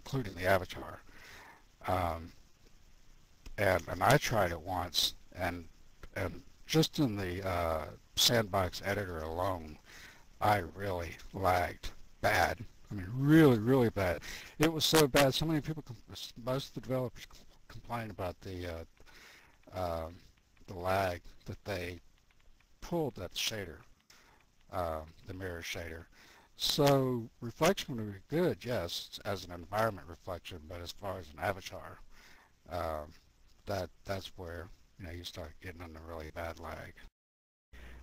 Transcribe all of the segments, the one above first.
including the avatar. Um, and I tried it once, and just in the sandbox editor alone, I really lagged bad. I mean, really, really bad. It was so bad. So many people, most of the developers complained about the lag that they pulled that shader, the mirror shader. So reflection would be good, yes, as an environment reflection, but as far as an avatar, um, that's where you start getting into really bad lag.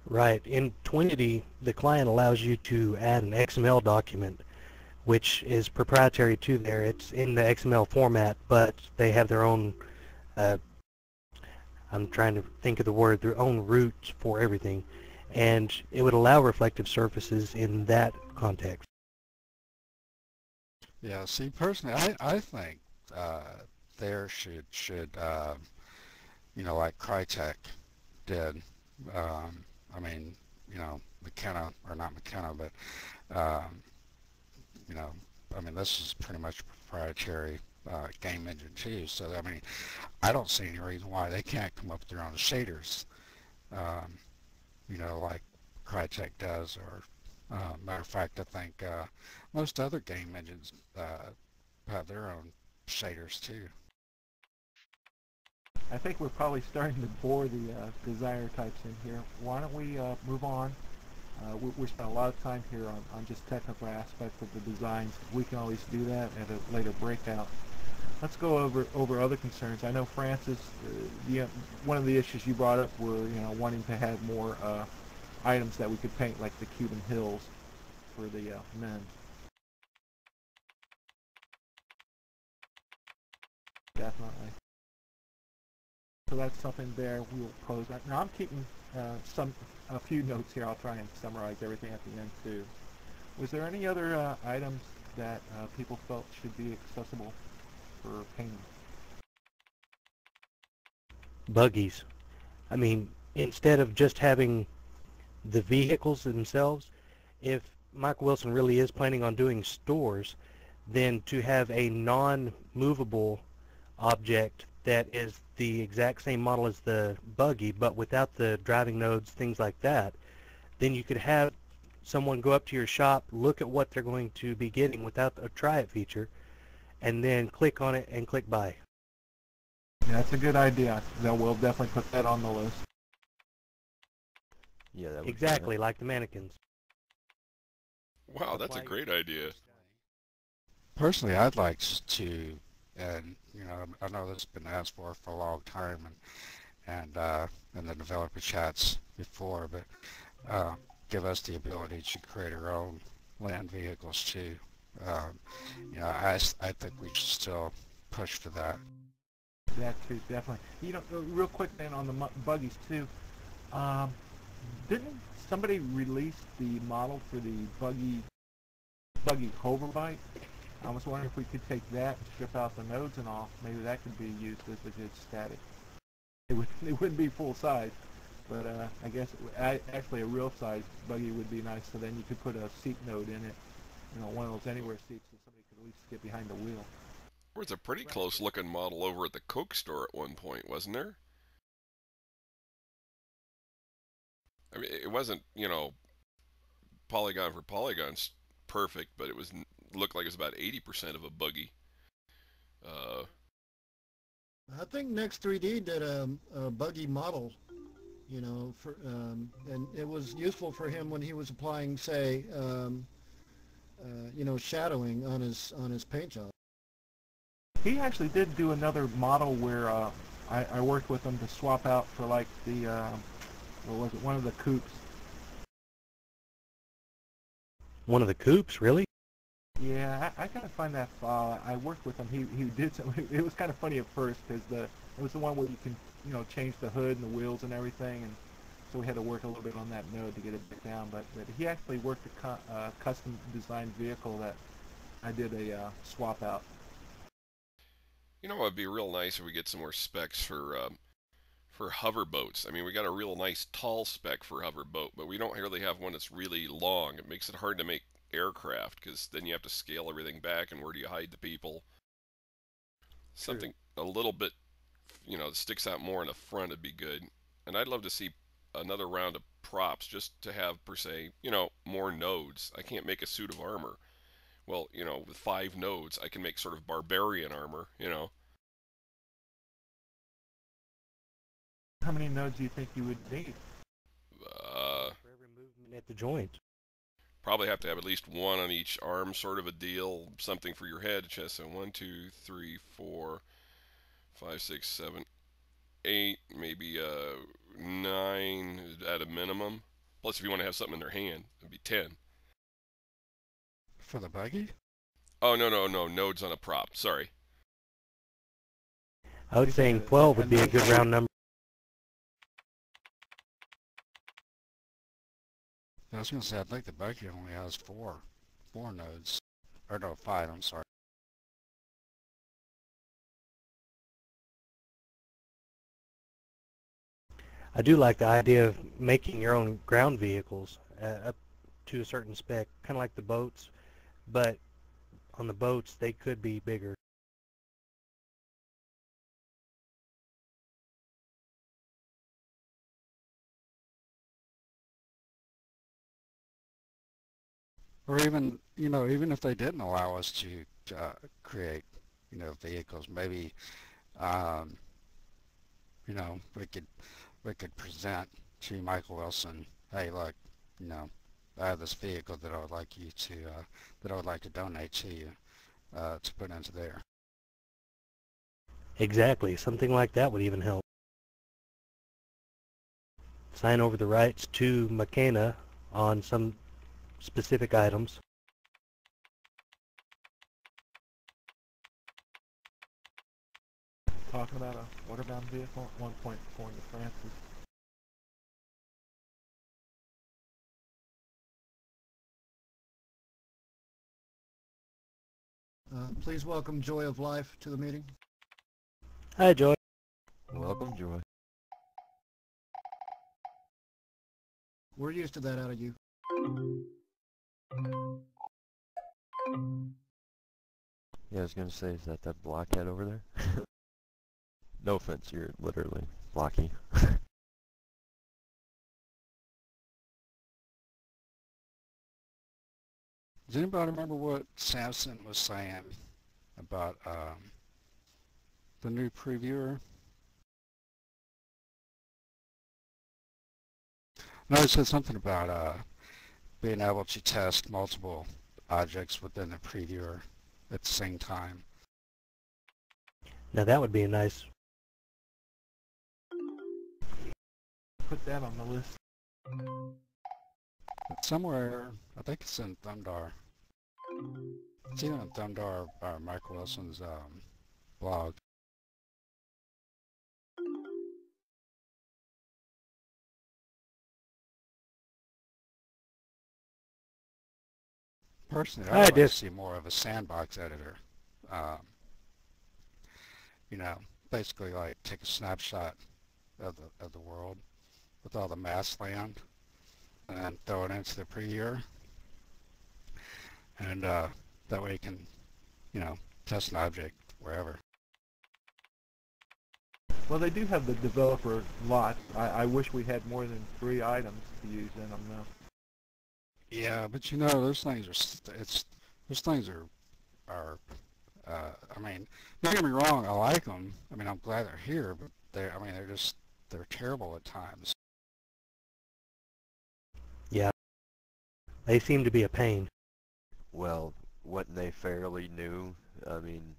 Right. In Twinity, the client allows you to add an XML document, which is proprietary to there. It's in the XML format, but they have their own, uh, I'm trying to think of the word, their own roots for everything. And it would allow reflective surfaces in that context. Yeah. See, personally, I think uh, there should like Crytek did. I mean, McKenna, or not McKenna, but um, you know, I mean, this is pretty much proprietary game engine too. So I mean, I don't see any reason why they can't come up with their own shaders, um, like Crytek does. Or matter of fact, I think most other game engines have their own shaders too. I think we're probably starting to bore the designer types in here. Why don't we move on? We're spending a lot of time here on just technical aspects of the designs. We can always do that at a later breakout. Let's go over other concerns. I know Francis, one of the issues you brought up were wanting to have more items that we could paint, like the Cuban hills for the men. Definitely. So that's something there we'll pose. Now I'm keeping a few notes here. I'll try and summarize everything at the end too. Was there any other items that people felt should be accessible for painting? Buggies. I mean, instead of just having the vehicles themselves, if Mike Wilson really is planning on doing stores, then to have a non-movable object that is the exact same model as the buggy, but without the driving nodes, things like that, then you could have someone go up to your shop, look at what they're going to be getting without a try it feature, and then click on it and click buy. Yeah, that's a good idea. We'll definitely put that on the list. Yeah, that would Exactly, like the mannequins. Wow, that's a great idea. Personally, I'd like to, and I know this has been asked for a long time, and in the developer chats before, but give us the ability to create our own land vehicles too. I think we should still push for that. That too, definitely. Real quick then on the buggies too. Um, didn't somebody release the model for the buggy hoverbike? I was wondering if we could take that and strip out the nodes and all. Maybe that could be used as a good static. It wouldn't be full size, but I guess actually a real size buggy would be nice. So then you could put a seat node in it, one of those anywhere seats, so somebody could at least get behind the wheel. There was a pretty close looking model over at the Coke store at one point, wasn't there? I mean, it wasn't, polygon for polygons perfect, but it looked like it was about 80% of a buggy. I think Next 3D did a buggy model, and it was useful for him when he was applying, say, shadowing on his paint job. He actually did do another model where I worked with him to swap out for like the what was it? One of the coupes. One of the coupes, really? Yeah, I gotta find that file. I worked with him. He did some. It was kind of funny at first because it was the one where you can change the hood and the wheels and everything, and so we had to work a little bit on that node to get it back down. But he actually worked a custom designed vehicle that I did a swap out. It would be real nice if we get some more specs for hover boats. I mean, we got a real nice tall spec for hover boat, but we don't really have one that's really long. It makes it hard to make aircraft, because then you have to scale everything back, and where do you hide the people? Something a little bit, sticks out more in the front would be good. And I'd love to see another round of props just to have, per se, more nodes. I can't make a suit of armor. Well, with 5 nodes, I can make sort of barbarian armor. How many nodes do you think you would need? For every movement at the joint. Probably have to have at least one on each arm, sort of a deal. Something for your head, chest. So 1, 2, 3, 4, 5, 6, 7, 8, maybe 9 at a minimum. Plus, if you want to have something in their hand, it'd be 10. For the buggy? Oh, no, nodes on a prop. Sorry. I was saying 12 would be a good round number. I was going to say, I think the buggy only has four nodes. Or no, 5, I'm sorry. I do like the idea of making your own ground vehicles up to a certain spec, kind of like the boats, but on the boats they could be bigger. Or even, even if they didn't allow us to create, vehicles, maybe, we could present to Michael Wilson, hey, look, I have this vehicle that I would like you to, that I would like to donate to you, to put into there. Exactly, something like that would even help. Sign over the rights to McKenna on some specific items. Talking about a waterbound vehicle at one point before the FRAPS. Please welcome Joy of Life to the meeting. Hi, Joy. Welcome, Joy. We're used to that out of you. Yeah, I was gonna say, is that blockhead over there? No offense, you're literally blocky. Does anybody remember what Samson was saying about the new previewer? No, it said something about being able to test multiple objects within the previewer at the same time. Now that would be a nice... Put that on the list. Somewhere, I think it's in Thumdar. It's either in Thumdar or Mike Wilson's blog. Personally, I'd like to see more of a sandbox editor. Basically like take a snapshot of the world with all the mass land and then throw it into the previewer. And that way you can, test an object wherever. Well, they do have the developer lot. I wish we had more than 3 items to use in them now. Yeah, but those things are I mean, don't get me wrong, I like them. I mean, I'm glad they're here, but they're terrible at times. Yeah, they seem to be a pain. Well, wasn't they fairly new? I mean,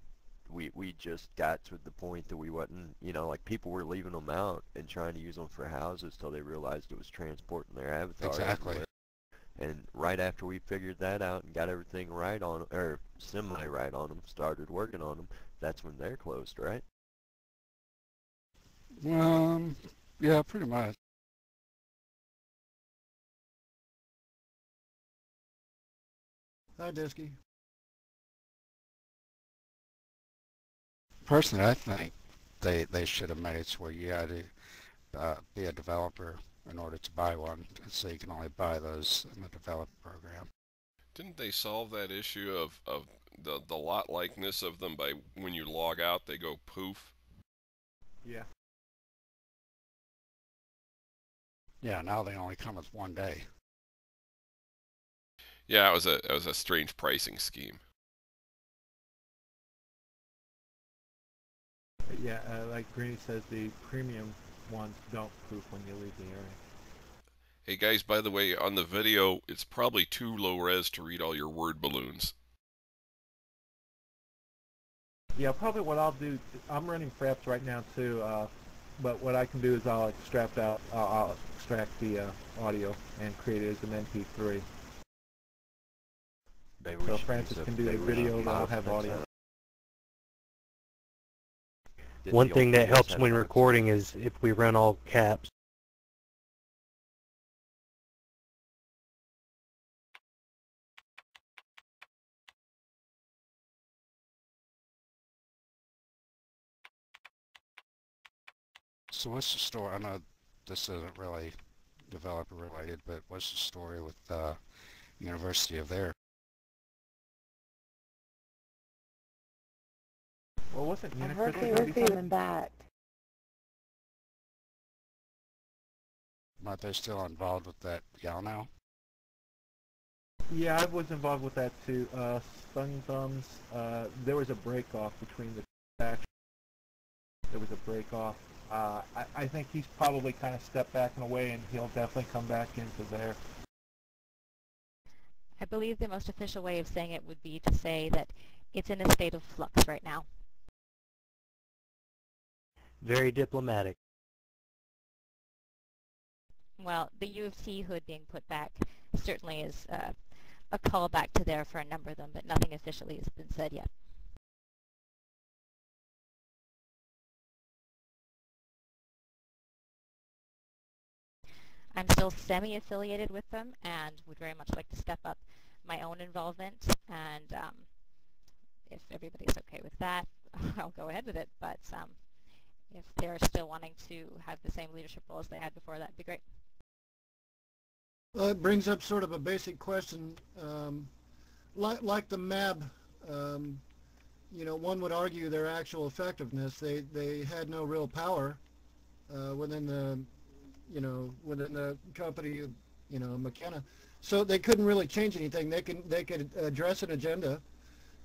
we just got to the point that we wasn't, like people were leaving them out and trying to use them for houses till they realized it was transporting their avatar. Exactly. Everywhere. And right after we figured that out and got everything right on, or semi-right on them, started working on them, that's when they're closed, right? Yeah, pretty much. Hi, Disky. Personally, I think they should have made it to where you had to be a developer in order to buy one, so you can only buy those in the developer program. Didn't they solve that issue of the lot likeness of them by when you log out they go poof? Yeah. Yeah, now they only come with 1 day. Yeah, it was a strange pricing scheme. Yeah, like Greeny says, the premium ones don't poof when you leave the area. Hey guys, by the way, on the video, it's probably too low res to read all your word balloons. Yeah, probably what I'll do, I'm running FRAPS right now too, but what I can do is I'll extract the audio and create it as an MP3. Maybe we So should Francis use can do a maybe we video should that'll mods have next audio. time. Did One the thing old that videos helps have when mods? recording is if we run all caps. So what's the story? I know this isn't really developer related, but what's the story with University of there? Well, wasn't I Unix heard they already were coming back. Aren't they still involved with that gal now? Yeah, I was involved with that too. Sun Thumbs, there was a break-off between the factions. There was a break-off. I think he's probably kind of stepped back in a way, and he'll definitely come back into there. I believe the most official way of saying it would be to say that it's in a state of flux right now. Very diplomatic. Well, the U of T hood being put back certainly is a callback to there for a number of them, but nothing officially has been said yet. I'm still semi-affiliated with them and would very much like to step up my own involvement, and if everybody's okay with that, I'll go ahead with it, but if they're still wanting to have the same leadership role as they had before, that'd be great. Well, it brings up sort of a basic question. Like the MAB, you know, one would argue their actual effectiveness. They had no real power within the, you know, within the company, you know, McKenna. So they couldn't really change anything. They could address an agenda.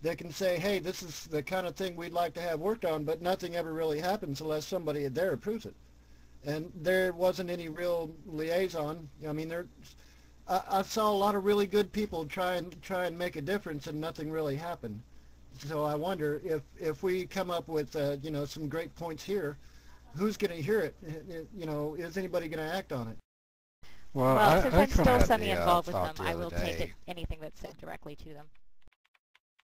They can say, hey, this is the kind of thing we'd like to have worked on, but nothing ever really happens unless somebody there approves it. And there wasn't any real liaison. I mean, I saw a lot of really good people try and make a difference, and nothing really happened. So I wonder if we come up with you know, some great points here, who's going to hear it? You know, is anybody going to act on it? Well, since I'm still semi-involved with thought them, the I other will take day. anything that's said directly to them.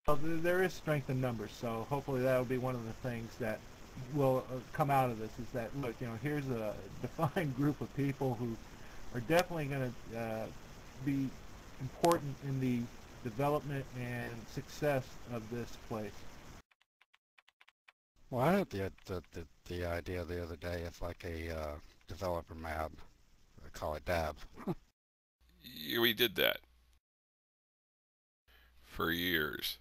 Well, there is strength in numbers, so hopefully that will be one of the things that will come out of this, is that, look, you know, here's a defined group of people who are definitely going to be important in the development and success of this place. Well, I had the idea the other day of like a developer MAB, I call it DAB. Yeah, we did that for years.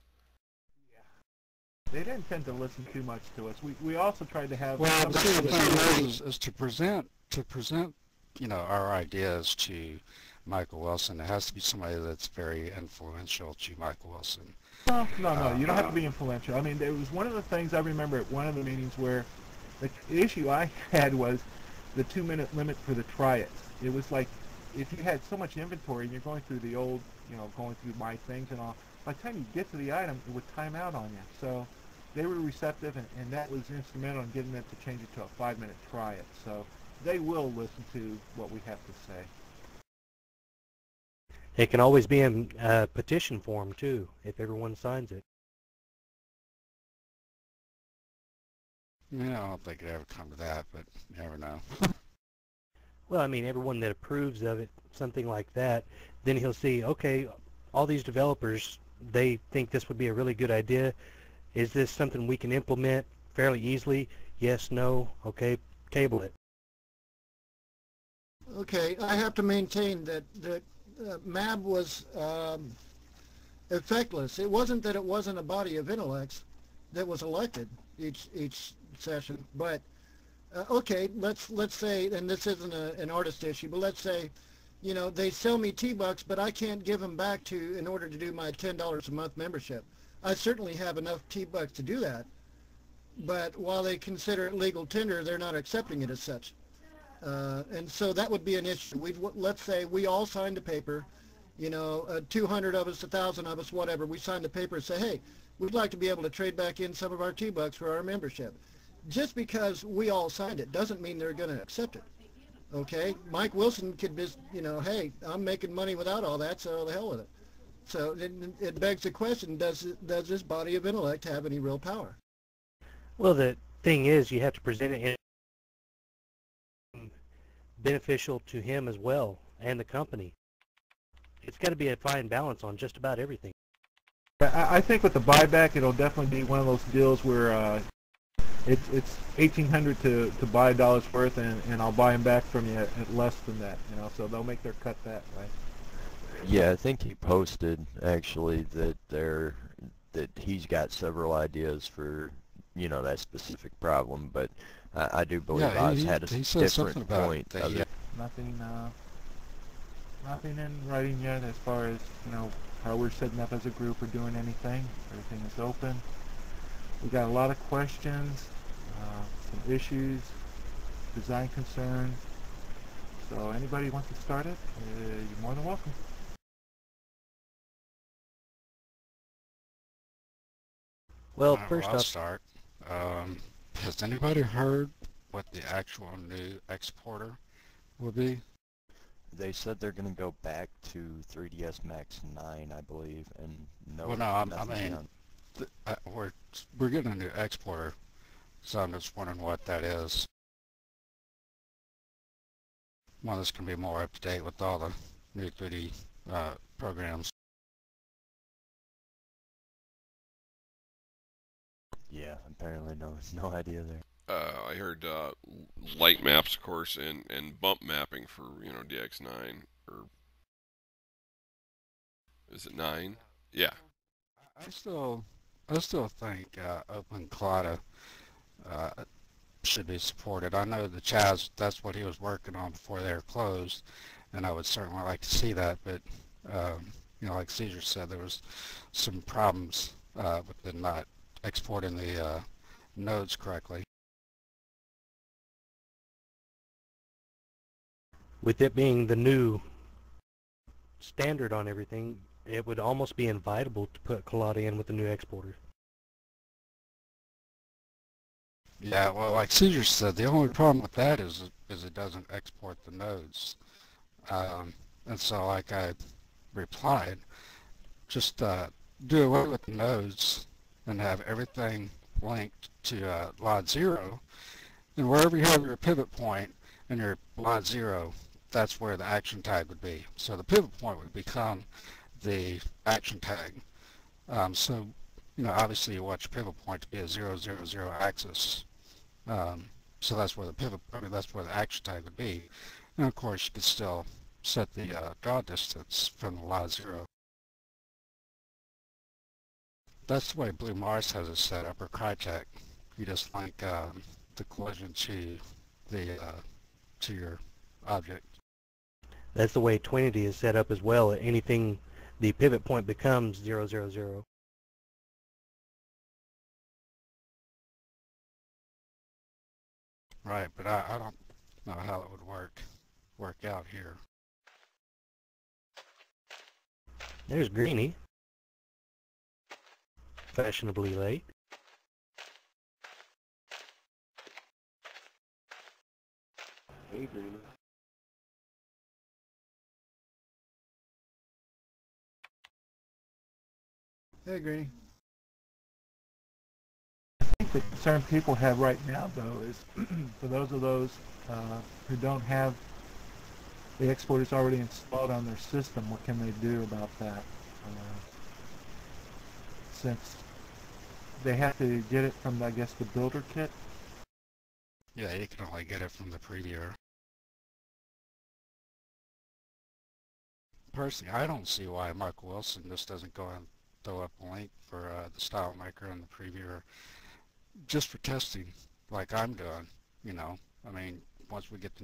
They didn't tend to listen too much to us. We also tried to have Well, somebody see, the that- thing is to present, you know, our ideas to Michael Wilson. It has to be somebody that's very influential to Michael Wilson. No, you don't have to be influential. I mean, there was one of the things I remember at one of the meetings where the issue I had was the 2-minute limit for the try-its. It was like, if you had so much inventory and you're going through the old, you know, going through my things and all, by the time you get to the item, it would time out on you. So they were receptive, and that was instrumental in getting them to change it to a 5-minute try-it. So they will listen to what we have to say. It can always be in petition form too, if everyone signs it. Yeah, I don't think it ever come to that, but you never know. Well, I mean, everyone that approves of it, something like that, then he'll see, okay, all these developers, they think this would be a really good idea. Is this something we can implement fairly easily? Yes, no, okay, table it. Okay, I have to maintain that MAB was effectless. It wasn't that it wasn't a body of intellects that was elected each session, but okay, let's say, and this isn't an artist issue, but let's say, you know, they sell me T-bucks, but I can't give them back in order to do my $10 a month membership. I certainly have enough T-bucks to do that, but while they consider it legal tender, they're not accepting it as such. And so that would be an issue. Let's say we all signed a paper, you know, 200 of us, 1,000 of us, whatever. We signed a paper and say, hey, we'd like to be able to trade back in some of our T-bucks for our membership. Just because we all signed it doesn't mean they're going to accept it. Okay, Mike Wilson could just, you know, hey, I'm making money without all that, so the hell with it. So it begs the question: does this body of intellect have any real power? Well, the thing is, you have to present it in beneficial to him as well and the company. It's got to be a fine balance on just about everything. I think with the buyback, it'll definitely be one of those deals where it's $1,800 to buy a dollar's worth, and I'll buy them back from you at less than that. You know, so they'll make their cut that way. Yeah, I think he posted actually that he's got several ideas for, you know, that specific problem, but I do believe Oz had a different point. Nothing in writing yet as far as, you know, how we're setting up as a group or doing anything. Everything is open. We got a lot of questions, some issues, design concerns. So anybody wants to start it, you're more than welcome. Well, All right, first I'll up, start. Has anybody heard what the actual new exporter will be? They said they're going to go back to 3ds Max 9, I believe, and Well, no, I nothing mean, beyond. we're getting a new exporter, so I'm just wondering what that is. One that's going to be more up to date with all the new 3D programs. Yeah, apparently no idea there. I heard light maps, of course, and bump mapping for, you know, DX9, or is it 9? Yeah. I still think OpenCloud should be supported. I know the Chaz, that's what he was working on before they were closed, and I would certainly like to see that, but you know, like Caesar said, there was some problems with them not exporting the nodes correctly. with it being the new standard on everything, it would almost be inevitable to put Collada in with the new exporter. Yeah, well, like Caesar said, the only problem with that is it doesn't export the nodes. And so, like I replied, just do away with the nodes and have everything linked to line 0. And wherever you have your pivot point and your line 0, that's where the action tag would be. So the pivot point would become the action tag. So, you know, obviously you want your pivot point to be a 0, 0, 0 axis. So that's where the pivot, that's where the action tag would be. And of course you could still set the draw distance from the line 0. That's the way Blue Mars has it set up, or Crytek. You just link the collision to the to your object. That's the way Twinity is set up as well. Anything, the pivot point becomes 0, 0, 0. Right, but I don't know how it would work out here. There's Greenie. Fashionably late. Hey, Greenie. Hey, Greenie. I think the concern people have right now, though, is for those who don't have the exporters already installed on their system, what can they do about that? Since they have to get it from, I guess, the builder kit. Yeah, you can only get it from the previewer. Personally, I don't see why Mark Wilson just doesn't go throw up a link for the style maker and the previewer just for testing, like I'm doing. You know, I mean, once we get the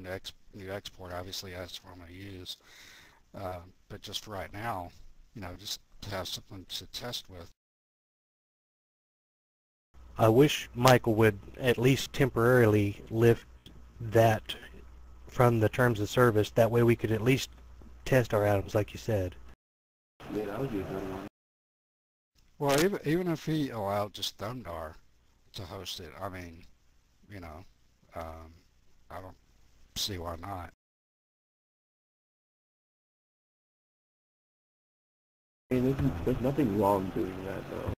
new export, obviously that's what I'm going to use. But just for right now, you know, just to have something to test with. I wish Michael would at least temporarily lift that from the terms of service. That way we could at least test our items, like you said. Yeah, that would be a good one. Well, even if he allowed just Thumdar to host it, I mean, you know, I don't see why not. I mean, there's nothing wrong doing that, though.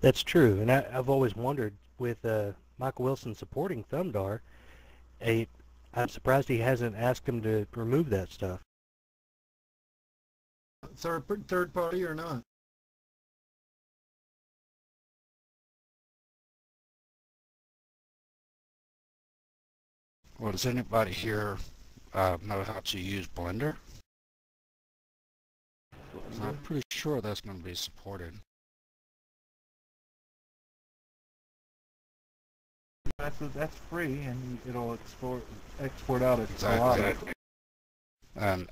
That's true, and I've always wondered with Michael Wilson supporting Thumdar, I'm surprised he hasn't asked him to remove that stuff. Third party or not? Well, does anybody here know how to use Blender? I'm pretty sure that's going to be supported. That's free, and it'll export out as Exactly. And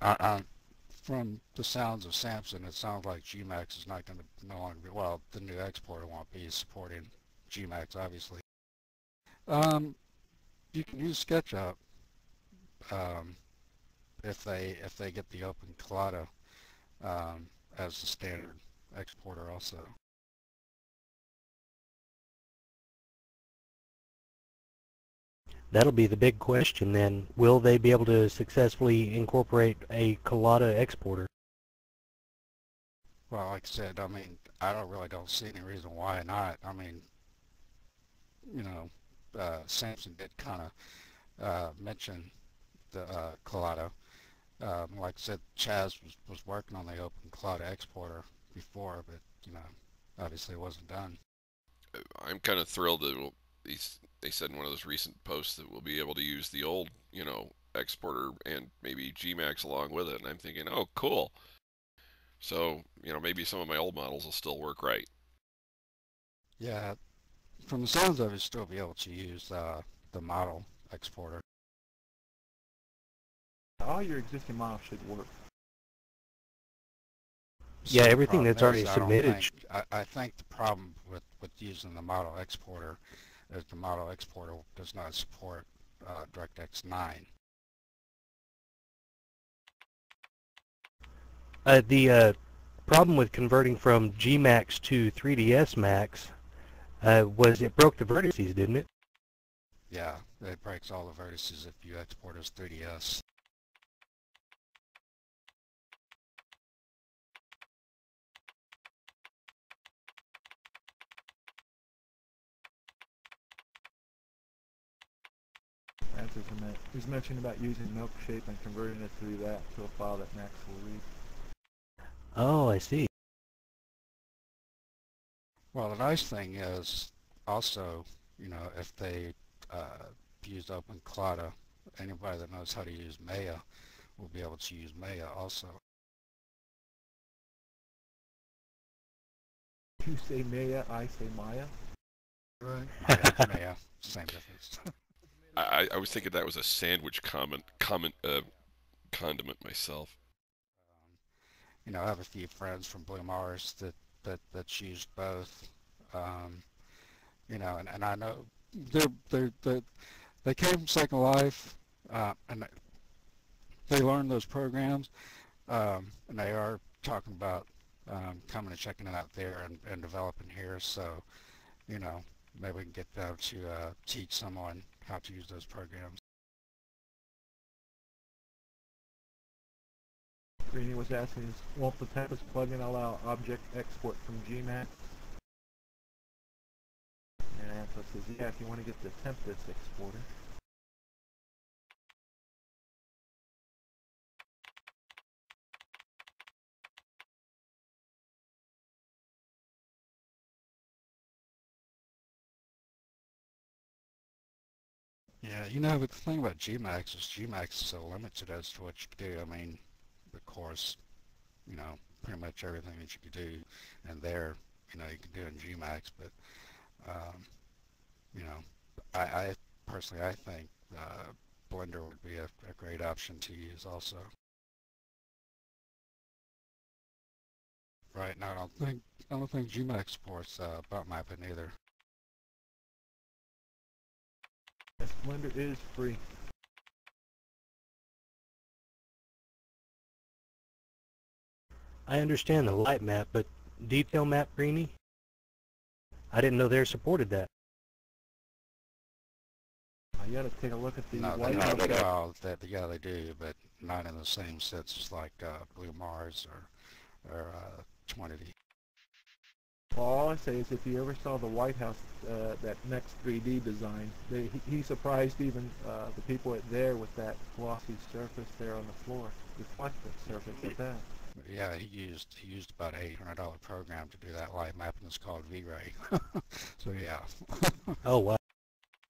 from the sounds of Samson, it sounds like Gmax is not going to no longer be, well, the new exporter won't be supporting Gmax, obviously. You can use SketchUp if they get the Open Collada as the standard exporter also. That'll be the big question then. Will they be able to successfully incorporate a Collada exporter? Well, like I said, I mean, I don't see any reason why not. I mean, you know, Samson did kind of mention the Collada. Like I said, Chaz was working on the Open Collada exporter before, but you know, obviously it wasn't done. I'm kind of thrilled that they said in one of those recent posts that we'll be able to use the old, exporter and maybe Gmax along with it. And I'm thinking, oh, cool. So, maybe some of my old models will still work right. Yeah, from the sounds of it, still be able to use the model exporter. all your existing models should work. Yeah, So the everything problem that's already is, submitted. I think the problem with using the model exporter is the model exporter does not support DirectX 9. The problem with converting from Gmax to 3ds Max was it broke the vertices, didn't it? Yeah, it breaks all the vertices if you export as 3ds. Francis was mentioning about using Milkshape and converting it through that to a file that Max will read. Oh, I see. Well, the nice thing is also, if they use Open Collada, anybody that knows how to use Maya will be able to use Maya also. You say Maya, I say Maya. Right. Maya, same difference. I was thinking that was a sandwich condiment myself. I have a few friends from Blue Mars that used both. And I know they came from Second Life, and they learned those programs, and they are talking about coming and checking it out there and developing here. So, maybe we can get them to teach someone how to use those programs. Greeny was asking, won't the Tempest plugin allow object export from Gmax? And Anthos says, yeah, if you want to get the Tempest exporter. Yeah, you know, but the thing about Gmax is Gmax is so limited as to what you can do. I mean, of course, you know, pretty much everything that you can do in there, you know, you can do in Gmax, but, um, you know, I personally, I think Blender would be a great option to use also. Right now, I don't think Gmax supports bump mapping either. Yes, Blender is free. I understand the light map, but detail map, Greenie? I didn't know they supported that. You got to take a look at the No, they White don't. House. Well, yeah, they do, but not in the same sense as like Blue Mars or Twinity. Well, all I say is if you ever saw the White House, that next 3D design, he surprised even the people there with that glossy surface there on the floor, reflective surface at that. Yeah, he used about $800 program to do that light mapping. It's called V-Ray. So yeah. Oh, wow.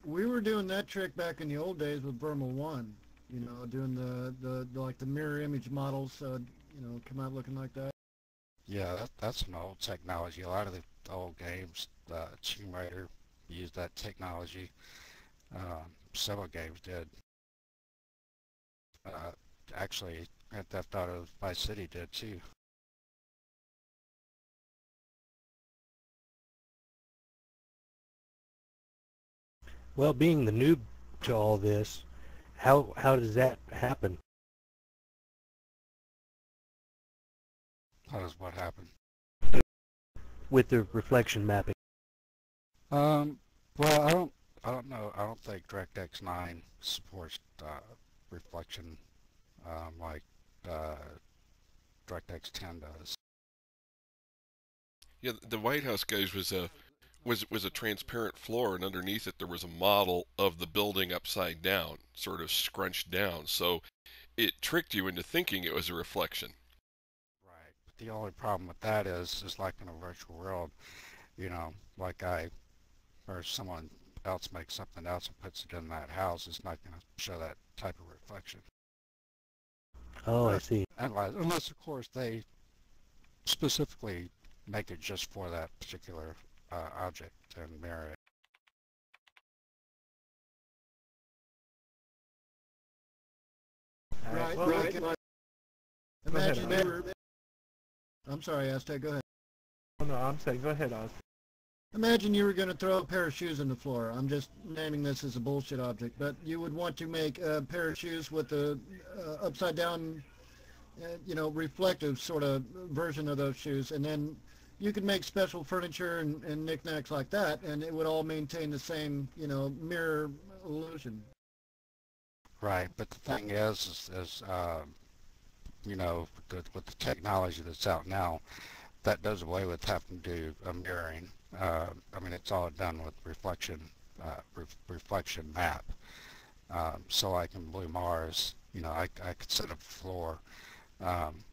We were doing that trick back in the old days with Burma 1, you know, doing the like the mirror image models, you know, come out looking like that. Yeah, that's an old technology. A lot of the old games, Tomb Raider used that technology. Several games did. Uh, Actually, Grand Theft Auto Vice City did too. Well, being the noob to all this, how does that happen? How does what happen? With the reflection mapping? Well, I don't know. I don't think DirectX 9 supports reflection like uh, DirectX 10 does. Yeah, the White House guys was a transparent floor, and underneath it there was a model of the building upside down, sort of scrunched down. So it tricked you into thinking it was a reflection. Right. But the only problem with that is like in a virtual world, you know, like I or someone else makes something else and puts it in that house, it's not going to show that type of reflection. Oh, I see. Unless of course they specifically make it just for that particular object and mirror it. Right, Well, right. Imagine ahead, you were. I'm sorry, Aztec. Go ahead. Oh, no, I'm saying, go ahead, Oz. Imagine you were going to throw a pair of shoes on the floor. I'm just naming this as a bullshit object, but you would want to make a pair of shoes with a upside down, you know, reflective sort of version of those shoes, and then you could make special furniture and knickknacks like that, and it would all maintain the same, you know, mirror illusion. Right, but the thing is you know, with the technology that's out now, that does away with having to do a mirroring. I mean, it's all done with reflection map. So like in Blue Mars, you know, I could set up a floor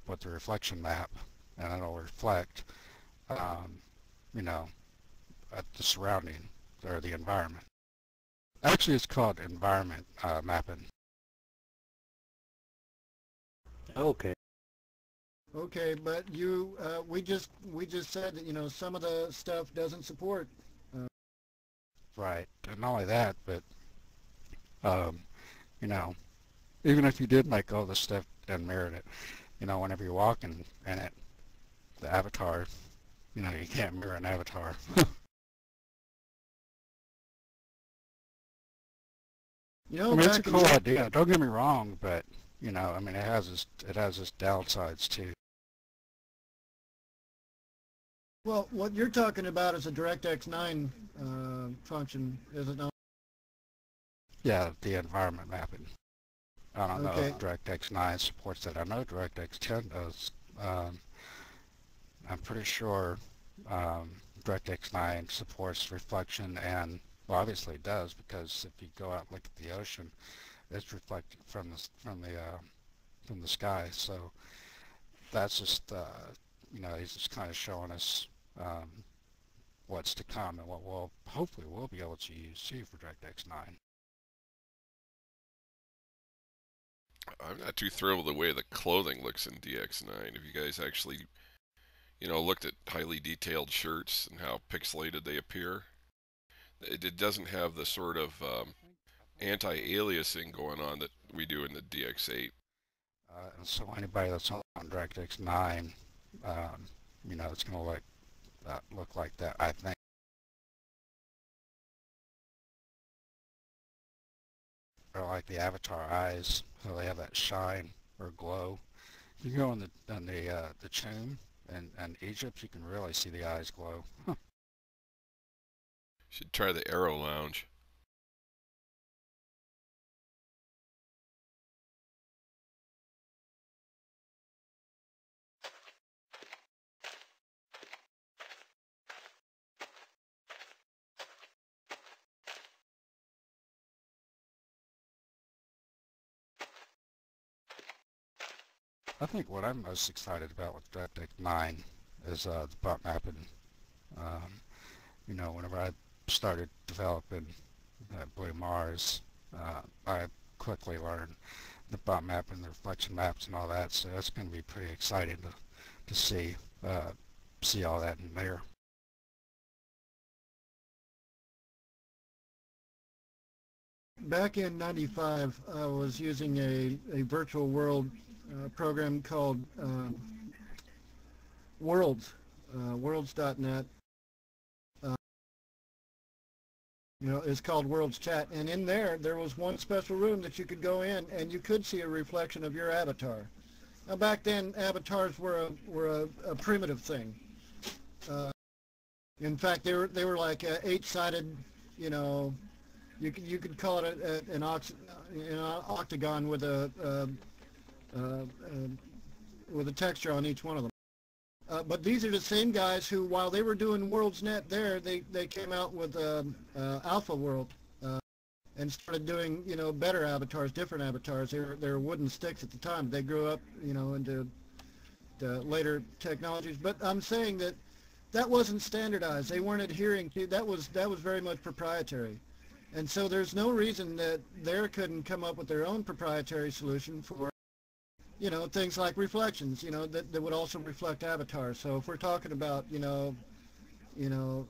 with the reflection map, and it'll reflect, um, you know, at the surrounding or the environment. Actually, it's called environment mapping. Okay. Okay, but you, we just said that, you know, some of the stuff doesn't support. Right, and not only that, but um, you know, even if you did make all this stuff and mirrored it, you know, whenever you're walking in it, the avatar, you know, you can't mirror an avatar. You I know, mean, it's a back in cool idea. Don't get me wrong, but you know, I mean, it has its downsides too. well, what you're talking about is a DirectX 9 function, is it not? Yeah, the environment mapping. I don't know Okay. if DirectX 9 supports that. I know DirectX 10 does. I'm pretty sure DirectX 9 supports reflection, and well, obviously it does, because if you go out and look at the ocean, it's reflected from the sky. So that's just you know, he's just kind of showing us um, what's to come and what we'll hopefully we'll be able to use too for DirectX 9. I'm not too thrilled with the way the clothing looks in DX9. If you guys actually, looked at highly detailed shirts and how pixelated they appear, it doesn't have the sort of anti-aliasing going on that we do in the DX8. And so anybody that's on DirectX 9, it's going to look like that, I think. Or like the avatar eyes, so they have that shine or glow. You go in the tomb and Egypt, you can really see the eyes glow. Should try the Aero Lounge. I think what I'm most excited about with DirectX 9 is the bump mapping. Whenever I started developing Blue Mars, I quickly learned the bump mapping, the reflection maps, and all that. So it's going to be pretty exciting to see all that in there. Back in '95, I was using a virtual world program called Worlds, worlds.net. It's called Worlds Chat, and in there was one special room that you could go in, and you could see a reflection of your avatar. Now back then, avatars were a primitive thing. In fact, they were like 8-sided. You could call it an octagon with a texture on each one of them. But these are the same guys who, while they were doing WorldsNet there, they came out with Alpha World and started doing better avatars, different avatars. They were wooden sticks at the time. They grew up into the later technologies. But I'm saying that wasn't standardized. They weren't adhering to that was very much proprietary. And so there's no reason that they couldn't come up with their own proprietary solution for things like reflections, that would also reflect avatars. So if we're talking about,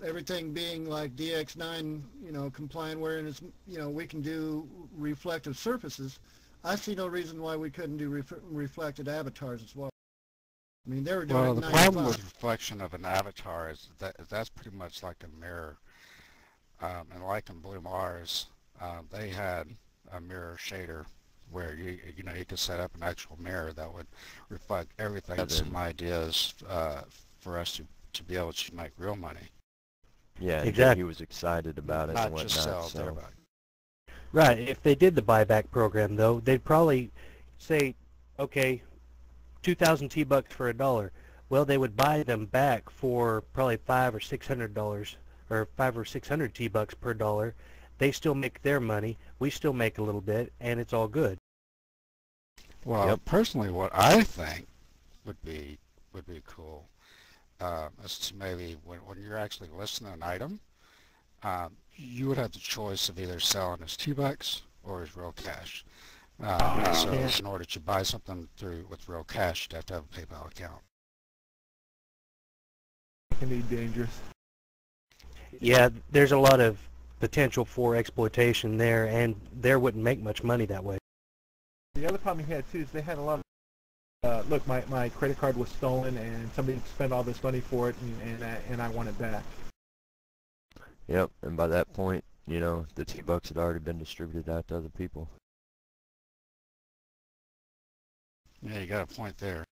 everything being like DX9, compliant, wherein we can do reflective surfaces, I see no reason why we couldn't do reflected avatars as well. I mean, they were doing the problem with reflection of an avatar is that's pretty much like a mirror. And like in Blue Mars, they had a mirror shader where you could set up an actual mirror that would reflect everything. Had some ideas for us to be able to make real money. Yeah, exactly. He was excited about it Not and whatnot. just sell So. Right. If they did the buyback program, though, they'd probably say, okay, 2,000 T-bucks for $1. Well, they would buy them back for probably $500 or $600, or 500 or 600 T-bucks per dollar. They still make their money. We still make a little bit, and it's all good. Well, personally, what I think would be cool is to maybe when you're actually listing an item, you would have the choice of either selling as T-bucks or as real cash. So in order to buy something with real cash, you'd have to have a PayPal account. It can be dangerous. Yeah, there's a lot of potential for exploitation there, and there wouldn't make much money that way. The other problem he had too is they had a lot of look, my credit card was stolen and somebody spent all this money for it, and I want it back. Yep, and by that point, the T-bucks had already been distributed out to other people. Yeah, you got a point there.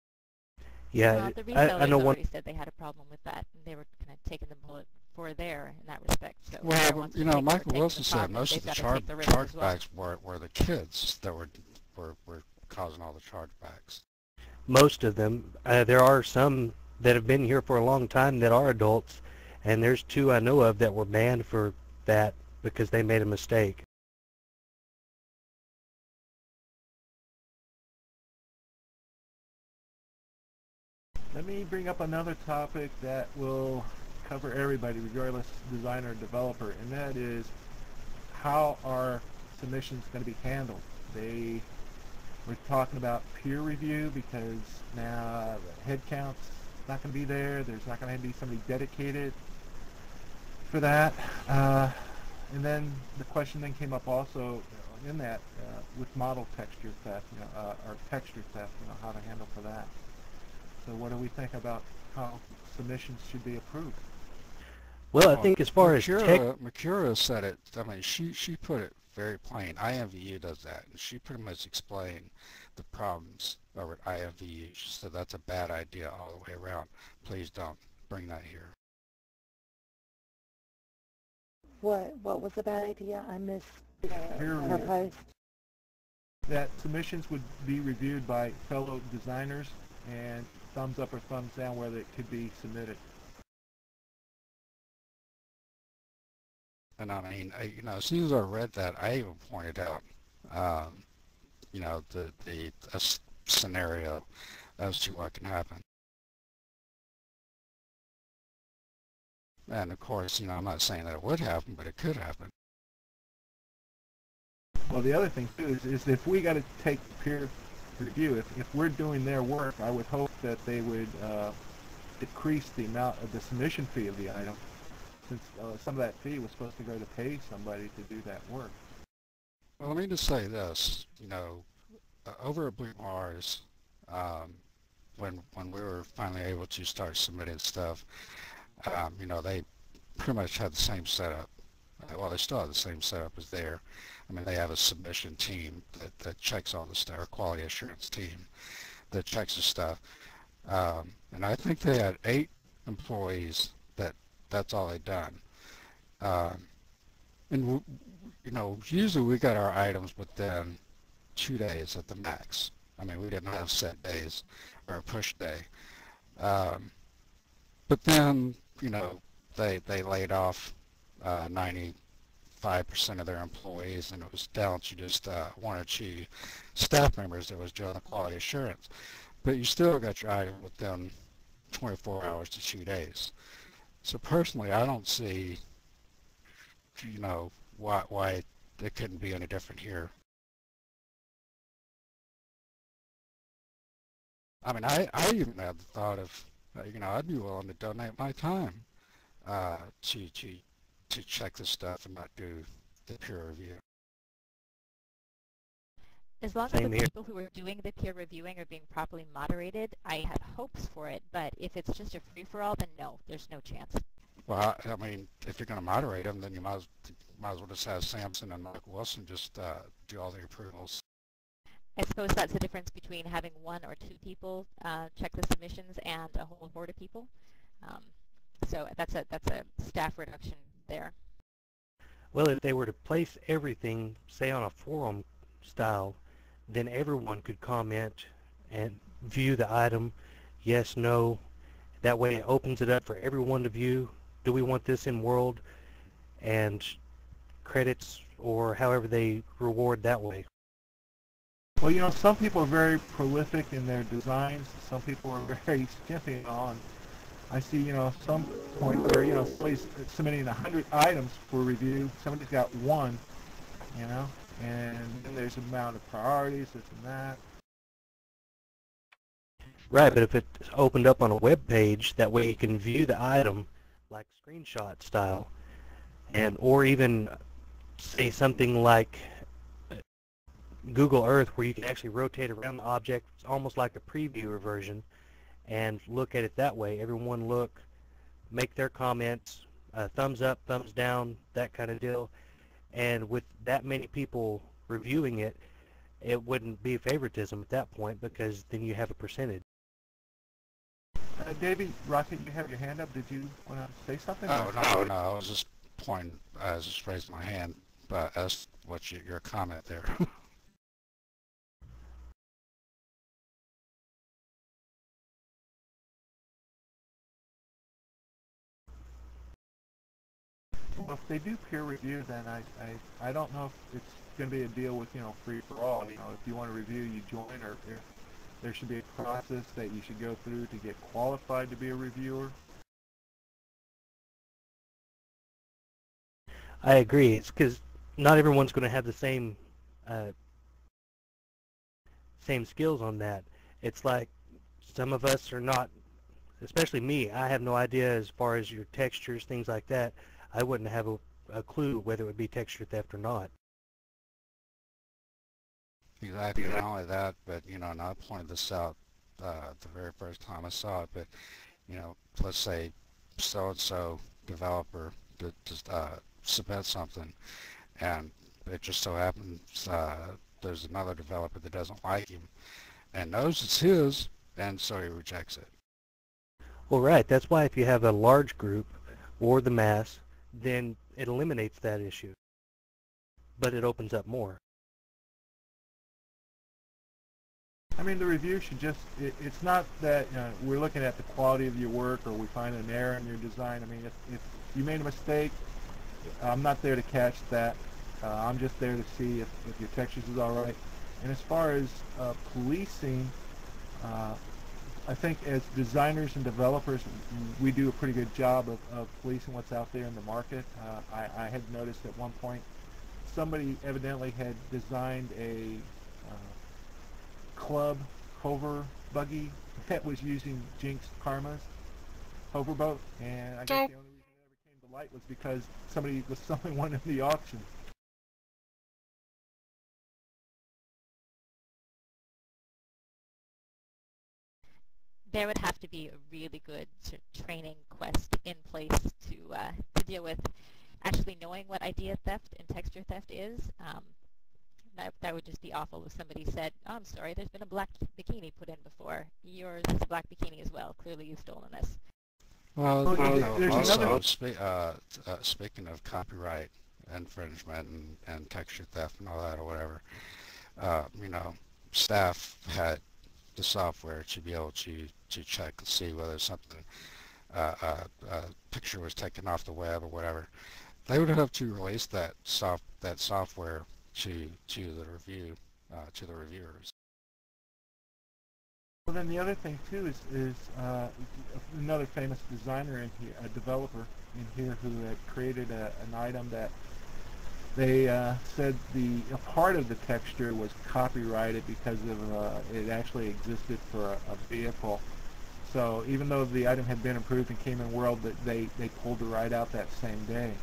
Yeah, the I know resellers one. already said they had a problem with that, and they were kind of taking the bullet for there in that respect. So Well, Michael Wilson said most of the chargebacks were the kids that were causing all the chargebacks. Most of them. There are some that have been here for a long time that are adults, and there's 2 I know of that were banned for that because they made a mistake. Let me bring up another topic that will cover everybody, regardless designer or developer, and that is how are submissions going to be handled. We're talking about peer review because now the head count's not going to be there. There's not going to be somebody dedicated for that. And then the question then came up also in that with model texture theft, or texture theft, how to handle for that. So what do we think about how submissions should be approved? Well, I think as far as tech... Makura said it, I mean, she put it very plain. IMVU does that, and she pretty much explained the problems over at IMVU. She said that's a bad idea all the way around. Please don't bring that here. What was the bad idea? I missed her post. That submissions would be reviewed by fellow designers and thumbs up or thumbs down whether it could be submitted. And I mean, as soon as I read that, I even pointed out, the scenario as to what can happen. And of course, I'm not saying that it would happen, but it could happen. Well, the other thing too is if we got to take peer review, if we're doing their work, I would hope that they would decrease the amount of the submission fee of the item, since some of that fee was supposed to go to pay somebody to do that work. Well, let me just say this, over at Blue Mars, when we were finally able to start submitting stuff, they pretty much had the same setup. Well, they still have the same setup as there. I mean, they have a submission team that checks all the stuff, or quality assurance team that checks the stuff. And I think they had 8 employees that's all they'd done. And, usually we got our items within 2 days at the max. I mean, we didn't have set days or a push day. But then, they laid off 95% of their employees, and it was down to just 1 or 2 staff members that was doing the quality assurance. But you still got your item within 24 hours to 2 days. So personally, I don't see, why it couldn't be any different here. I mean, I even had the thought of, I'd be willing to donate my time to check this stuff and not do the peer review. As long as the people who are doing the peer reviewing are being properly moderated, I have hopes for it. But if it's just a free-for-all, then no, there's no chance. Well, I mean, if you're going to moderate them, then you might as well just have Samson and Michael Wilson just do all the approvals. I suppose that's the difference between having 1 or 2 people check the submissions and a whole horde of people. So that's a staff reduction there. Well, if they were to place everything, say, on a forum style, then everyone could comment and view the item, yes, no. That way it opens it up for everyone to view. Do we want this in world? And credits, or however they reward that way. Well, some people are very prolific in their designs. Some people are very skimpy on. I see, some point where, somebody's submitting 100 items for review. Somebody's got 1, and then there's an amount of priorities, this and that. Right, but if it's opened up on a web page, that way you can view the item like screenshot style, or even say something like Google Earth, where you can actually rotate around the object. It's almost like a previewer version, and look at it that way. Everyone look, make their comments, thumbs up, thumbs down, that kind of deal. And with that many people reviewing it, it wouldn't be favoritism at that point, because then you have a percentage. Davey, Rocket, you have your hand up. Did you want to say something? Oh, no, I was just pointing, I was just raising my hand, but that's what your comment there. Well, if they do peer review, then I don't know if it's going to be a deal with, free for all. If you want to review, you join, or if there should be a process that you should go through to get qualified to be a reviewer. I agree. It's because not everyone's going to have the same skills on that. It's like some of us are not, especially me, I have no idea as far as your textures, things like that. I wouldn't have a clue whether it would be texture theft or not. Exactly. Not only that, but and I pointed this out the very first time I saw it. But let's say so-and-so developer just submit something, and it just so happens there's another developer that doesn't like him and knows it's his, and so he rejects it. Well, right. That's why if you have a large group or the mass, then it eliminates that issue, but it opens up more. I mean, the review should just, it's not that we're looking at the quality of your work or we find an error in your design. I mean, if you made a mistake, I'm not there to catch that. I'm just there to see if your textures is all right. And as far as policing, I think as designers and developers, we do a pretty good job of policing what's out there in the market. I had noticed at one point somebody evidently had designed a club hover buggy that was using Jinx Karma's hoverboat, and I guess the only reason it ever came to light was because somebody was selling one in the auction. There would have to be a really good training quest in place to deal with actually knowing what idea theft and texture theft is. That would just be awful if somebody said, oh, I'm sorry, there's been a black bikini put in before. Yours is a black bikini as well. Clearly you've stolen this. Well, there's also, speaking of copyright infringement and texture theft and all that or whatever, staff had the software to be able to check and see whether something, a picture was taken off the web or whatever. They would have to release that software to the reviewers. Well, then the other thing too is another famous designer in here, a developer in here, who had created an item that they said a part of the texture was copyrighted because of it actually existed for a vehicle. So even though the item had been improved and came in world, that they pulled the right out that same day.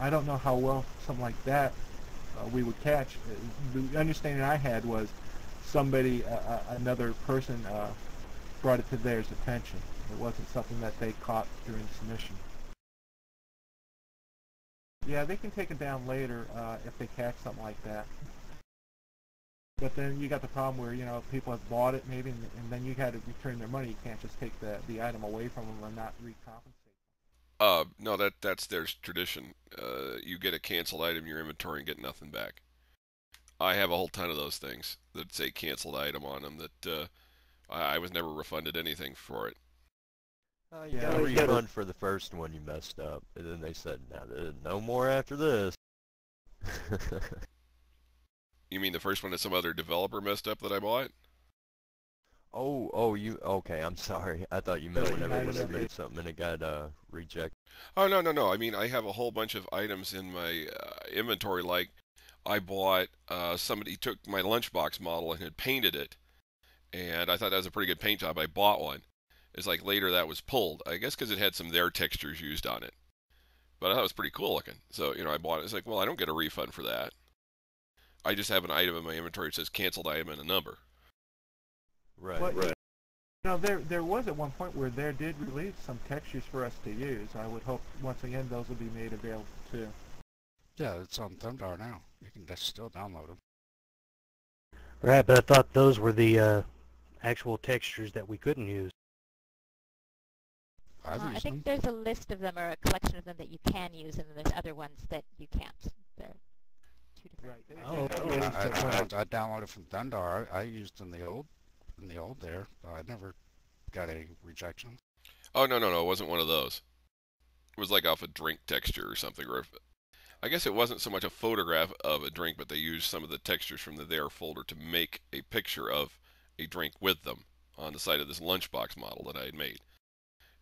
I don't know how well something like that we would catch. The understanding I had was somebody, another person, brought it to theirs attention. It wasn't something that they caught during submission. Yeah, they can take it down later if they catch something like that. But then you got the problem where people have bought it maybe, and then you got to return their money. You can't just take the item away from them and not recompensate. No, that's their tradition. You get a canceled item in your inventory and get nothing back. I have a whole ton of those things that say canceled item on them that I was never refunded anything for it. You got a refund for the first one you messed up, and then they said, no more after this. You mean the first one that some other developer messed up that I bought? Okay, I'm sorry. I thought you meant whenever you submitted something and it got rejected. Oh, no. I mean, I have a whole bunch of items in my inventory. Like, I bought, somebody took my lunchbox model and had painted it, and I thought that was a pretty good paint job. I bought one. It's like later that was pulled, I guess because it had some of their textures used on it. But I thought it was pretty cool looking. So, I bought it. It's like, well, I don't get a refund for that. I just have an item in my inventory that says canceled item and a number. Right. There was at one point where there did release some textures for us to use. I would hope, once again, those will be made available too. Yeah, it's on Thumbdar now. You can still download them. Right, but I thought those were the actual textures that we couldn't use. I think there's a list of them or a collection of them that you can use, and then there's other ones that you can't. They're two different. Right. I downloaded from Thumbdar. I used in the old there. I never got any rejections. Oh, no. It wasn't one of those. It was like off a drink texture or something. Or I guess it wasn't so much a photograph of a drink, but they used some of the textures from the There folder to make a picture of a drink with them on the side of this lunchbox model that I had made.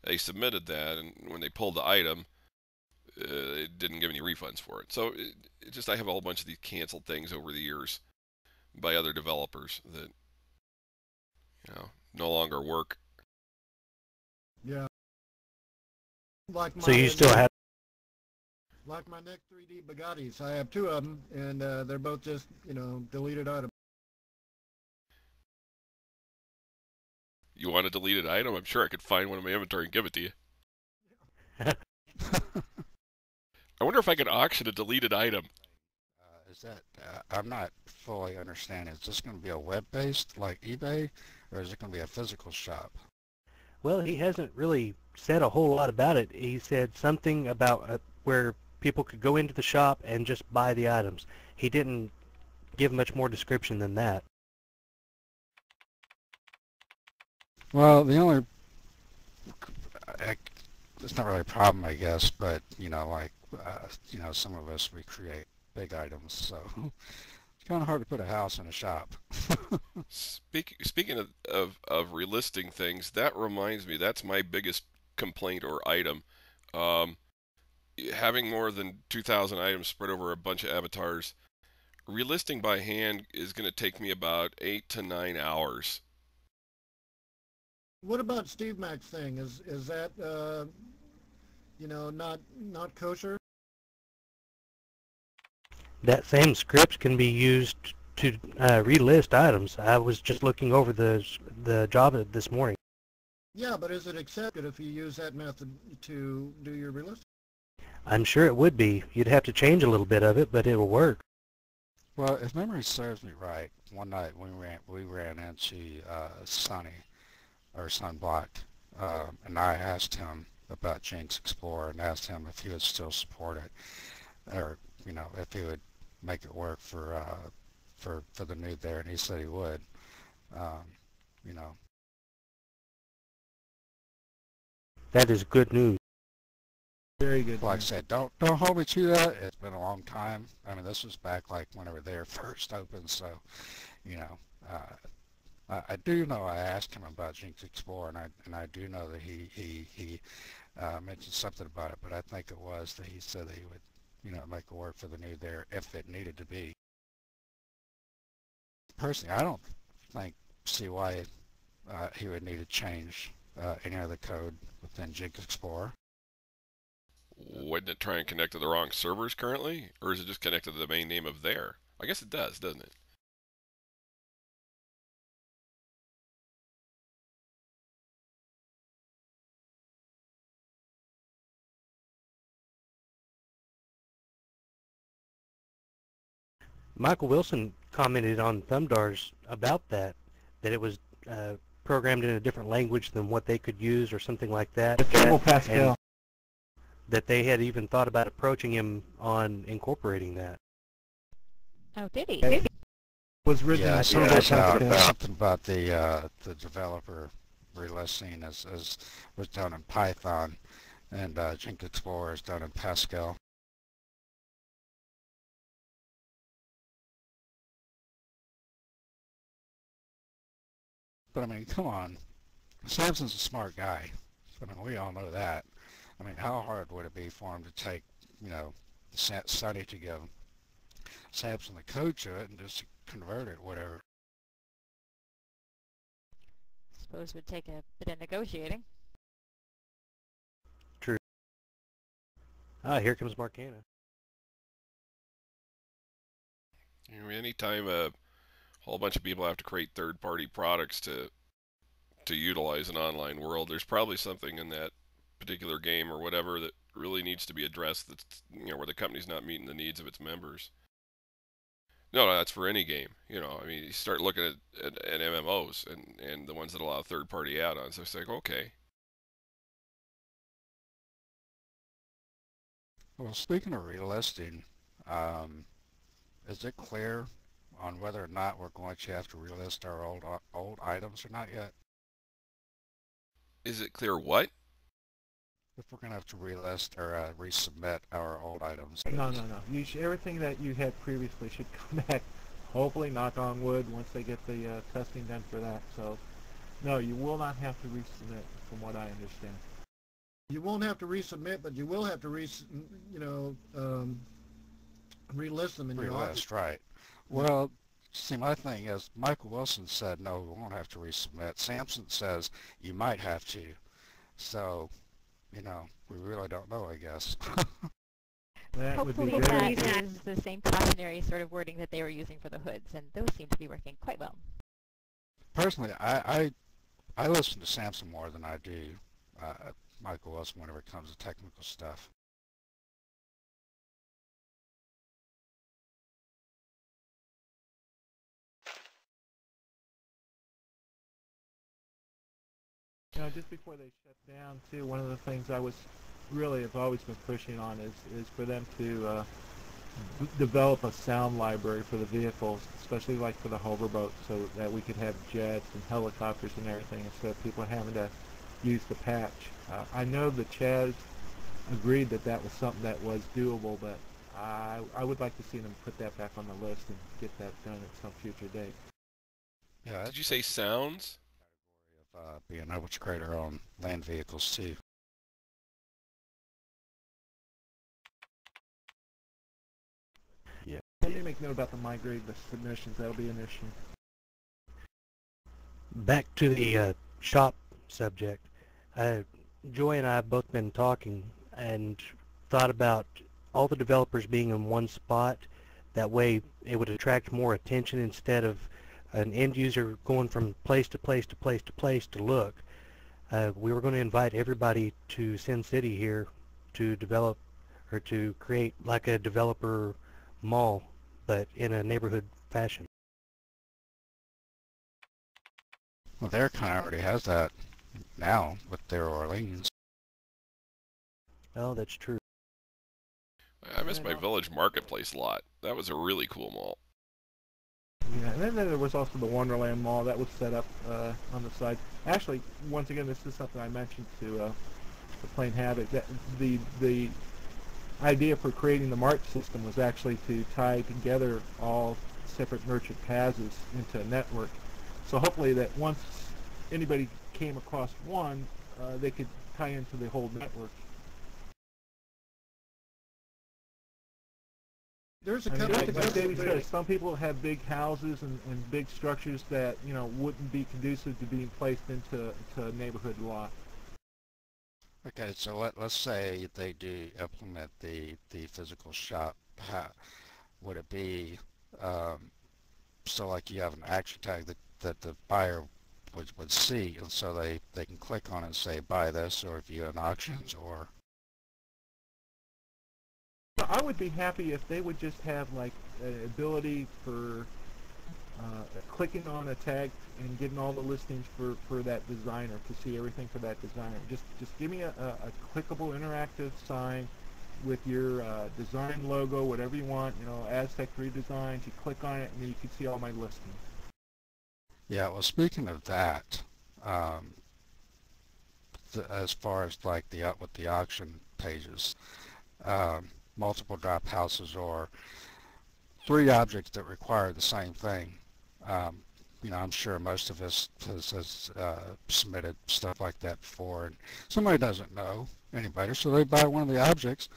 They submitted that, and when they pulled the item, it didn't give any refunds for it. So I have a whole bunch of these canceled things over the years by other developers that no longer work. Yeah. Like So you still have. Like my next 3D Bugattis, I have 2 of them, and they're both just, deleted items. You want a deleted item? I'm sure I could find one in my inventory and give it to you. I wonder if I could auction a deleted item. Is that, I'm not fully understanding. Is this going to be a web-based like eBay, or is it going to be a physical shop? Well, he hasn't really said a whole lot about it. He said something about where people could go into the shop and just buy the items. He didn't give much more description than that. Well, the only, it's not really a problem, I guess, but, some of us, we create big items, so it's kind of hard to put a house in a shop. Speaking of relisting things, that reminds me, that's my biggest complaint or item. Having more than 2,000 items spread over a bunch of avatars, relisting by hand is going to take me about 8 to 9 hours. What about Steve Mac's thing? Is that not kosher? That same script can be used to relist items. I was just looking over the job this morning. Yeah, but is it accepted if you use that method to do your relisting? I'm sure it would be. You'd have to change a little bit of it, but it will work. Well, if memory serves me right, one night we ran into Sonny, or Sunblock, and I asked him about Jinx Explorer and asked him if he would still support it, or if he would make it work for the nude there, and he said he would. That is good news. Very good. Like I said, don't hold me to that. It's been a long time. I mean, this was back like whenever they were first opened, so I do know I asked him about Jinx Explorer, and I do know that he mentioned something about it, but I think it was that he said that he would make it work for the nude there if it needed to be. Personally, I don't see why he would need to change any other code within Jinx Explorer. Wouldn't it try and connect to the wrong servers currently? Or is it just connected to the main name of there? I guess it does, doesn't it? Michael Wilson commented on Thumbdars about that it was programmed in a different language than what they could use or something like that. Pascal. That they had even thought about approaching him on incorporating that. Oh, did he? It was written Yeah, in so Turbo Pascal. something about the developer relisting was done in Python, and Jinx Explorer is done in Pascal. But I mean, come on, Samson's a smart guy. I mean, we all know that. I mean, how hard would it be for him to take, Sonny to go Samson the code to it and just convert it, whatever. Suppose it would take a bit of negotiating. True. Ah, here comes Marcana. Anytime a whole bunch of people have to create third-party products to utilize an online world, there's probably something in that particular game or whatever that really needs to be addressed, that's where the company's not meeting the needs of its members. No, that's for any game. I mean, you start looking at MMOs and the ones that allow third-party add-ons. It's like, okay. Well, speaking of relisting, is it clear on whether or not we're going to have to relist our old items or not yet? Is it clear what? If we're going to have to relist or resubmit our old items. No. Everything that you had previously should come back. Hopefully, knock on wood, once they get the testing done for that. So, no, you will not have to resubmit, from what I understand. You won't have to resubmit, but you will have to relist them in your office. Relist, right. Well, See, my thing is, Michael Wilson said, no, we won't have to resubmit. Sampson says you might have to. So, you know, we really don't know, I guess. That would be Hopefully very that is the same cautionary sort of wording that they were using for the hoods, and those seem to be working quite well. Personally, I listen to Sampson more than I do Michael Wilson whenever it comes to technical stuff. You know, just before they shut down, too, one of the things I have always been pushing on is for them to develop a sound library for the vehicles, especially like for the hoverboat, so that we could have jets and helicopters and everything instead of people having to use the patch. I know the Chaz agreed that that was something that was doable, but I would like to see them put that back on the list and get that done at some future date. Yeah, Did you say sounds? of being able to create our own land vehicles too. Yeah. Let me make note about the migrate the submissions. That'll be an issue. Back to the shop subject. Joy and I have both been talking and thought about all the developers being in one spot. That way it would attract more attention instead of an end user going from place to place to place to place to look. We were going to invite everybody to Sin City here to develop or to create like a developer mall, but in a neighborhood fashion. Well, there kind of already has that now with their Orleans. Oh, that's true. I miss my village marketplace lot. That was a really cool mall. Yeah, and then there was also the Wonderland Mall that was set up on the side. Actually, once again, this is something I mentioned to Plain Havoc. That the idea for creating the MART system was actually to tie together all separate merchant passes into a network. So hopefully that once anybody came across one, they could tie into the whole network. There's a I mean, couple like Davey of said, some people have big houses and big structures that wouldn't be conducive to being placed into a neighborhood lot. Okay, so let's say they do implement the physical shop. Would it be so like you have an action tag that the buyer would see, and so they can click on it and say buy this or view an auctions or? I would be happy if they would just have like an ability for clicking on a tag and getting all the listings for that designer, to see everything for that designer. Just give me a clickable interactive sign with your design logo, whatever you want, Aztec redesigns. You click on it and then you can see all my listings. Yeah, well, speaking of that, as far as like with the auction pages, multiple drop houses or 3 objects that require the same thing. I'm sure most of us has submitted stuff like that before, and somebody doesn't know any better, so they buy one of the objects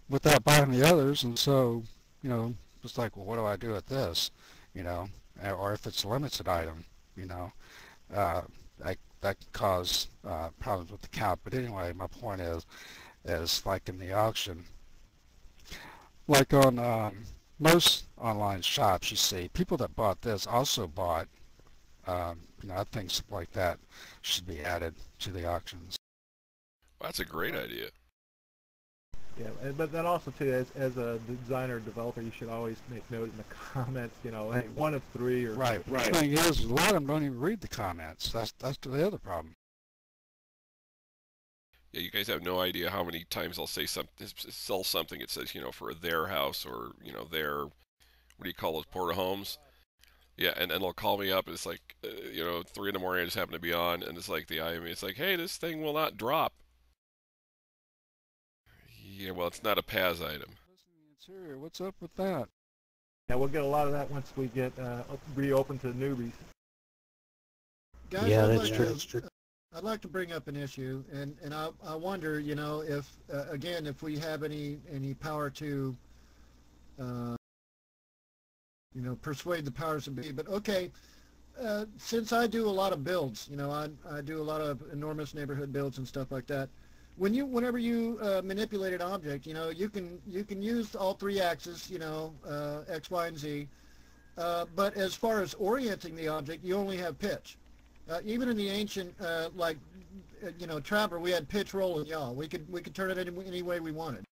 without buying the others, and so, it's like, well, what do I do with this? Or if it's a limited item, that can cause problems with the count. But anyway, my point is like in the auction, like on most online shops, you see people that bought this also bought, I think something like that should be added to the auctions. Well, that's a great idea. Yeah, but then also too, as a designer or developer, you should always make note in the comments, hey, 1 of 3 or right. The thing is, a lot of them don't even read the comments. That's the other problem. Yeah, you guys have no idea how many times I'll sell something. It says, for their house or their, what do you call those, porta homes? Yeah, and they'll call me up. And it's like, 3 in the morning. I just happen to be on, and it's like the IME. It's like, hey, this thing will not drop. Yeah, well, it's not a PAS item. Interior, what's up with that? Yeah, we'll get a lot of that once we get reopened to newbies. Guys, Yeah, I'd that's true. I'd like to bring up an issue, and I wonder, if again, if we have any power to persuade the powers that be. But okay, since I do a lot of builds, I do a lot of enormous neighborhood builds and stuff like that. Whenever you manipulate an object, you can use all three axes, X, Y, and Z. But as far as orienting the object, you only have pitch. Even in the ancient, Trapper, we had pitch, roll, and yaw. We could turn it any way we wanted.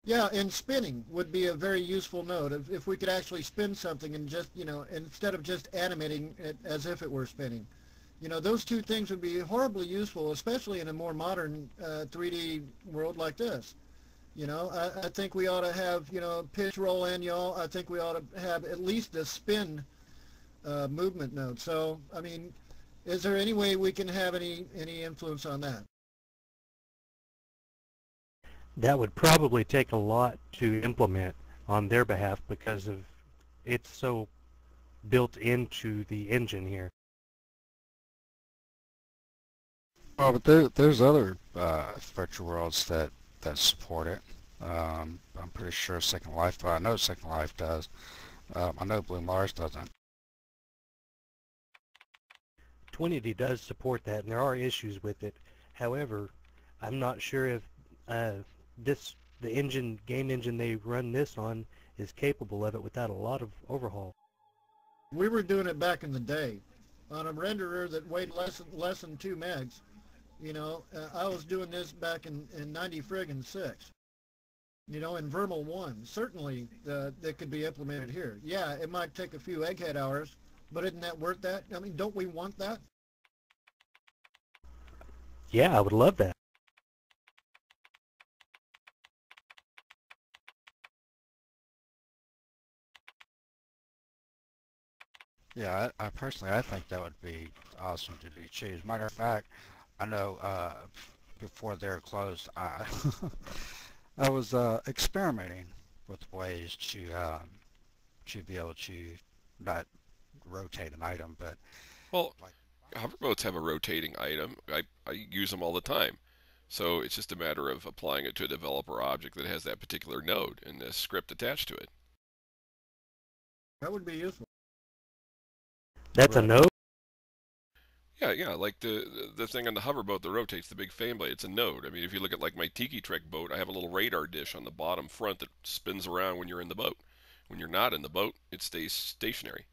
Yeah, and spinning would be a very useful node if we could actually spin something and just, instead of just animating it as if it were spinning. Those two things would be horribly useful, especially in a more modern 3D world like this. I think we ought to have, pitch, roll, and yaw. I think we ought to have at least a spin movement node. So, I mean, is there any way we can have any influence on that? That would probably take a lot to implement on their behalf because of it's so built into the engine here. Well, but there's other virtual worlds that support it. I'm pretty sure Second Life, I know Second Life does. I know Blue Mars doesn't. Twinity does support that, and there are issues with it. However, I'm not sure if the game engine they run this on is capable of it without a lot of overhaul. We were doing it back in the day on a renderer that weighed less than 2 megs. I was doing this back in 90-6. In Vermal 1. Certainly that could be implemented here. Yeah, it might take a few egghead hours, but isn't that worth that? I mean, don't we want that? Yeah, I would love that. Yeah, I personally, I think that would be awesome to do too. As a matter of fact, I know before they're closed, I I was experimenting with ways to be able to not rotate an item, but Well, like, hoverboats have a rotating item. I use them all the time. So it's just a matter of applying it to a developer object that has that particular node and a script attached to it. That would be useful. That's right. a no? Yeah, like the thing on the hoverboat that rotates, the big fan blade, it's a node. I mean, if you look at like my Tiki Trek boat, I have a little radar dish on the bottom front that spins around when you're in the boat. When you're not in the boat, it stays stationary.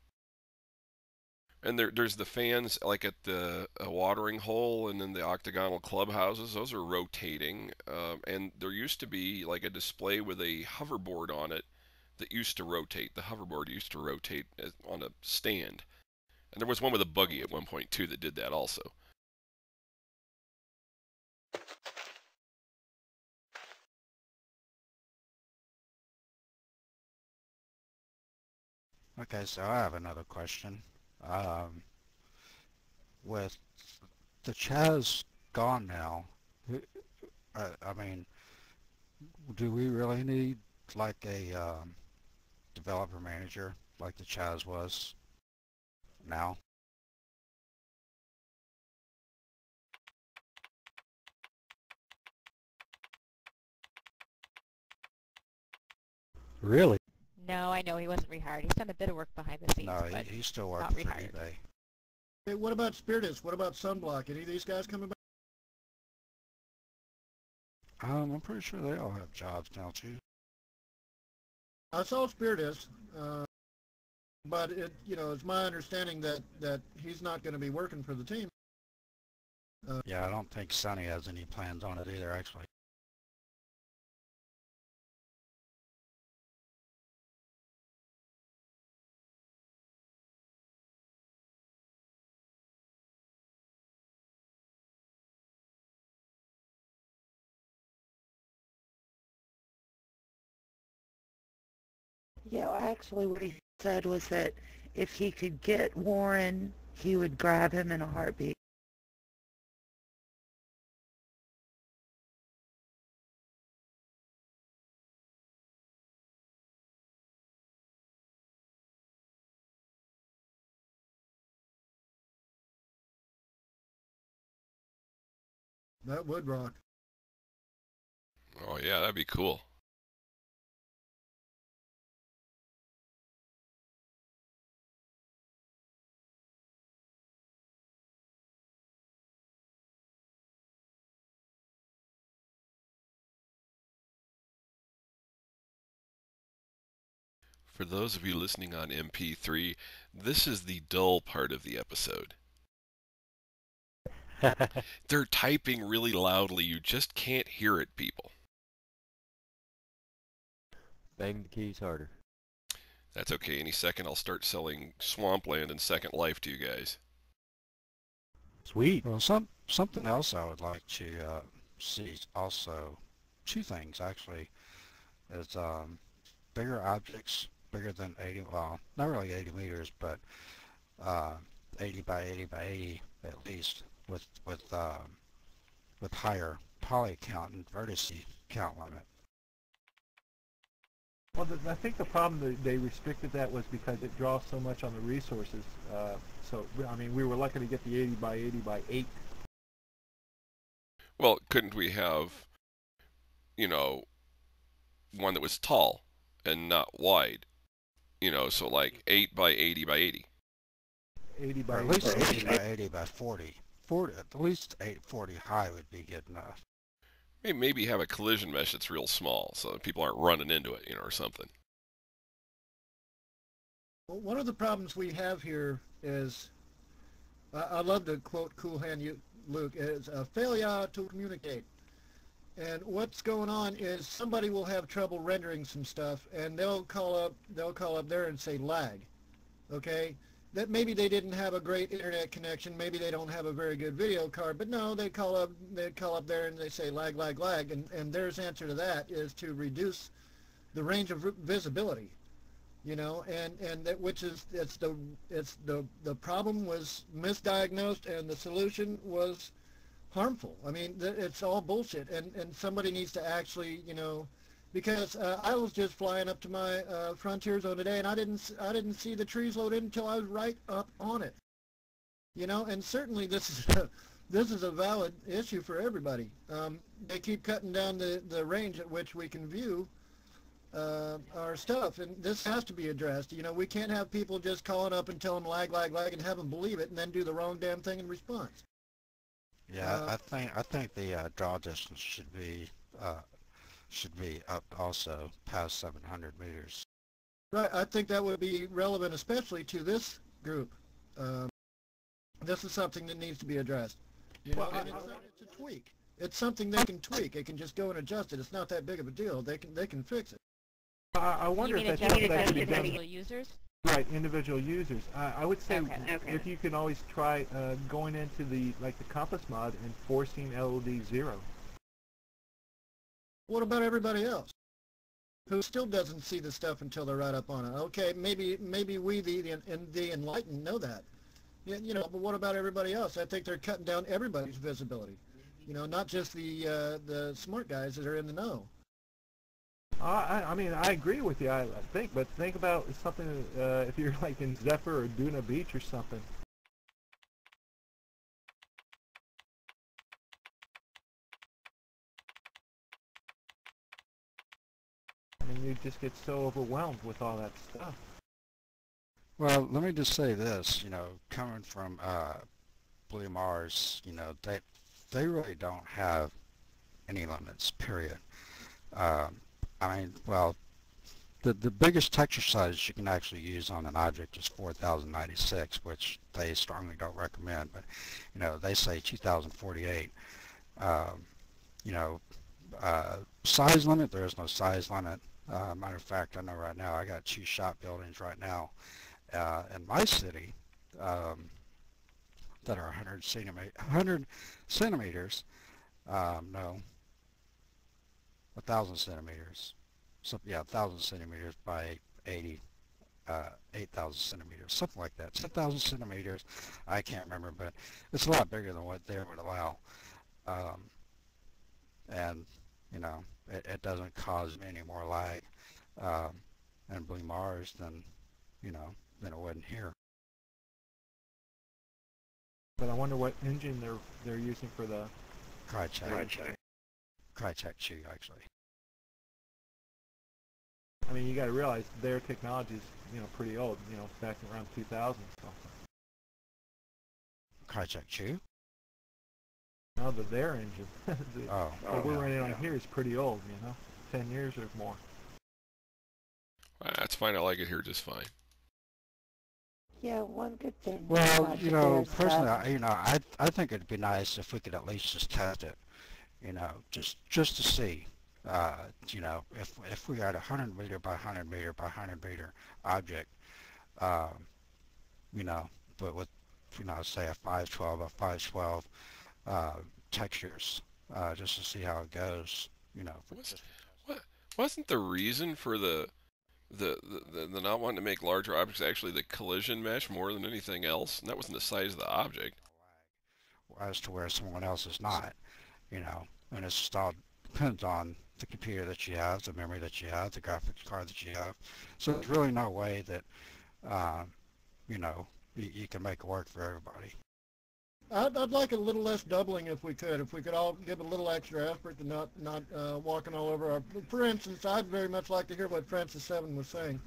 And there's the fans like at the watering hole and then the octagonal clubhouses. Those are rotating. And there used to be like a display with a hoverboard on it that used to rotate. The hoverboard used to rotate on a stand. And there was one with a buggy at one point too that did that also. Okay, so I have another question. Um, with the Chaz gone now, I mean, do we really need like a developer manager like the Chaz was now? Really? No, I know he wasn't rehired. He's done a bit of work behind the scenes, No, but he's still not working for rehired. eBay. Hey, what about Spiritus? What about Sunblock? Any of these guys coming back? I'm pretty sure they all have jobs now too. I saw Spiritus, but it's my understanding that he's not going to be working for the team. Yeah, I don't think Sonny has any plans on it either, actually. Yeah, actually what he said was that if he could get Warren, he would grab him in a heartbeat. That would rock. Oh yeah, that'd be cool. For those of you listening on MP3, this is the dull part of the episode. They're typing really loudly. You just can't hear it, people. Bang the keys harder. That's okay. Any second I'll start selling swampland and Second Life to you guys. Sweet. Well, something else I would like to see also, two things actually, is bigger objects, bigger than 80, well, not really 80 meters, but 80 by 80 by 80 at least, with higher poly count and vertex count limit. Well, I think the problem that they restricted that was because it draws so much on the resources. So, I mean, we were lucky to get the 80 by 80 by 8. Well, couldn't we have, you know, one that was tall and not wide? You know, so like 8 by 80 by 80. 80 by Or at 80 least by 80 by 80 by 40. 40 at least 40 high would be good enough. Maybe have a collision mesh that's real small so that people aren't running into it, you know, or something. Well, one of the problems we have here is, I love to quote Cool Hand Luke, is a failure to communicate. And what's going on is somebody will have trouble rendering some stuff, and they'll call up there and say lag. Okay, that maybe they didn't have a great internet connection, maybe they don't have a very good video card, but no, they call up there and they say lag, and their answer to that is to reduce the range of visibility. You know, and that, which is, the problem was misdiagnosed and the solution was harmful. I mean, it's all bullshit, and somebody needs to actually, you know, because I was just flying up to my frontier zone today, and I didn't see the trees load in until I was right up on it. You know, and certainly this is a valid issue for everybody. They keep cutting down the range at which we can view our stuff, and this has to be addressed. You know, we can't have people just calling up and telling them lag and have them believe it and then do the wrong damn thing in response. Yeah, I think the draw distance should be up also past 700 meters. Right, I think that would be relevant, especially to this group. This is something that needs to be addressed. You know, and it's a tweak. It's something they can tweak. They can just go and adjust it. It's not that big of a deal. They can fix it. I wonder You mean if that's something that adjust could be done. individual users? Right, individual users. I would say Okay. if you can always try going into the compass mod and forcing LOD 0. What about everybody else who still doesn't see the stuff until they're right up on it? Okay, maybe we the enlightened know that. You know, but what about everybody else? I think they're cutting down everybody's visibility. You know, not just the smart guys that are in the know. I mean, I agree with you, I think, but think about something, if you're like in Zephyr or Duna Beach or something. I mean, you just get so overwhelmed with all that stuff. Well, let me just say this, you know, coming from Blue Mars, you know, they really don't have any limits, period. I mean, well, the biggest texture size you can actually use on an object is 4096, which they strongly don't recommend, but, you know, they say 2048. You know, size limit, there is no size limit. Matter of fact, I know right now I got 2 shop buildings right now in my city that are 100 centimeters, no, 1,000 centimeters. So yeah, 1,000 centimeters by 8,000 centimeters, something like that. 10,000 centimeters, I can't remember, but it's a lot bigger than what they would allow. And you know, it doesn't cause any more lag in Blue Mars than, you know, than it would in here. But I wonder what engine they're using for the Crycheck 2 actually. I mean, you got to realize their technology is, you know, pretty old. You know, back around 2000. So. Crycheck 2? No, their engine. What we're yeah. running on here is pretty old. You know, 10 years or more. That's fine. I like it here just fine. Yeah, one good thing Well, about you the know, bare personally, stuff. I think it'd be nice if we could at least just test it, just to see, if we got a 100 meter by 100 meter by 100 meter object, um, you know, but with, say a 512 by 512 uh, textures, just to see how it goes, if we Was just what wasn't the reason for the not wanting to make larger objects actually the collision mesh more than anything else? And that wasn't the size of the object. as to where someone else is not, and it's just all depends on the computer that you have, the memory that you have, the graphics card that you have. So there's really no way that, um, you can make it work for everybody. I'd like a little less doubling if we could. If we could all give a little extra effort to not walking all over our. For instance, I'd very much like to hear what Francis Seven was saying,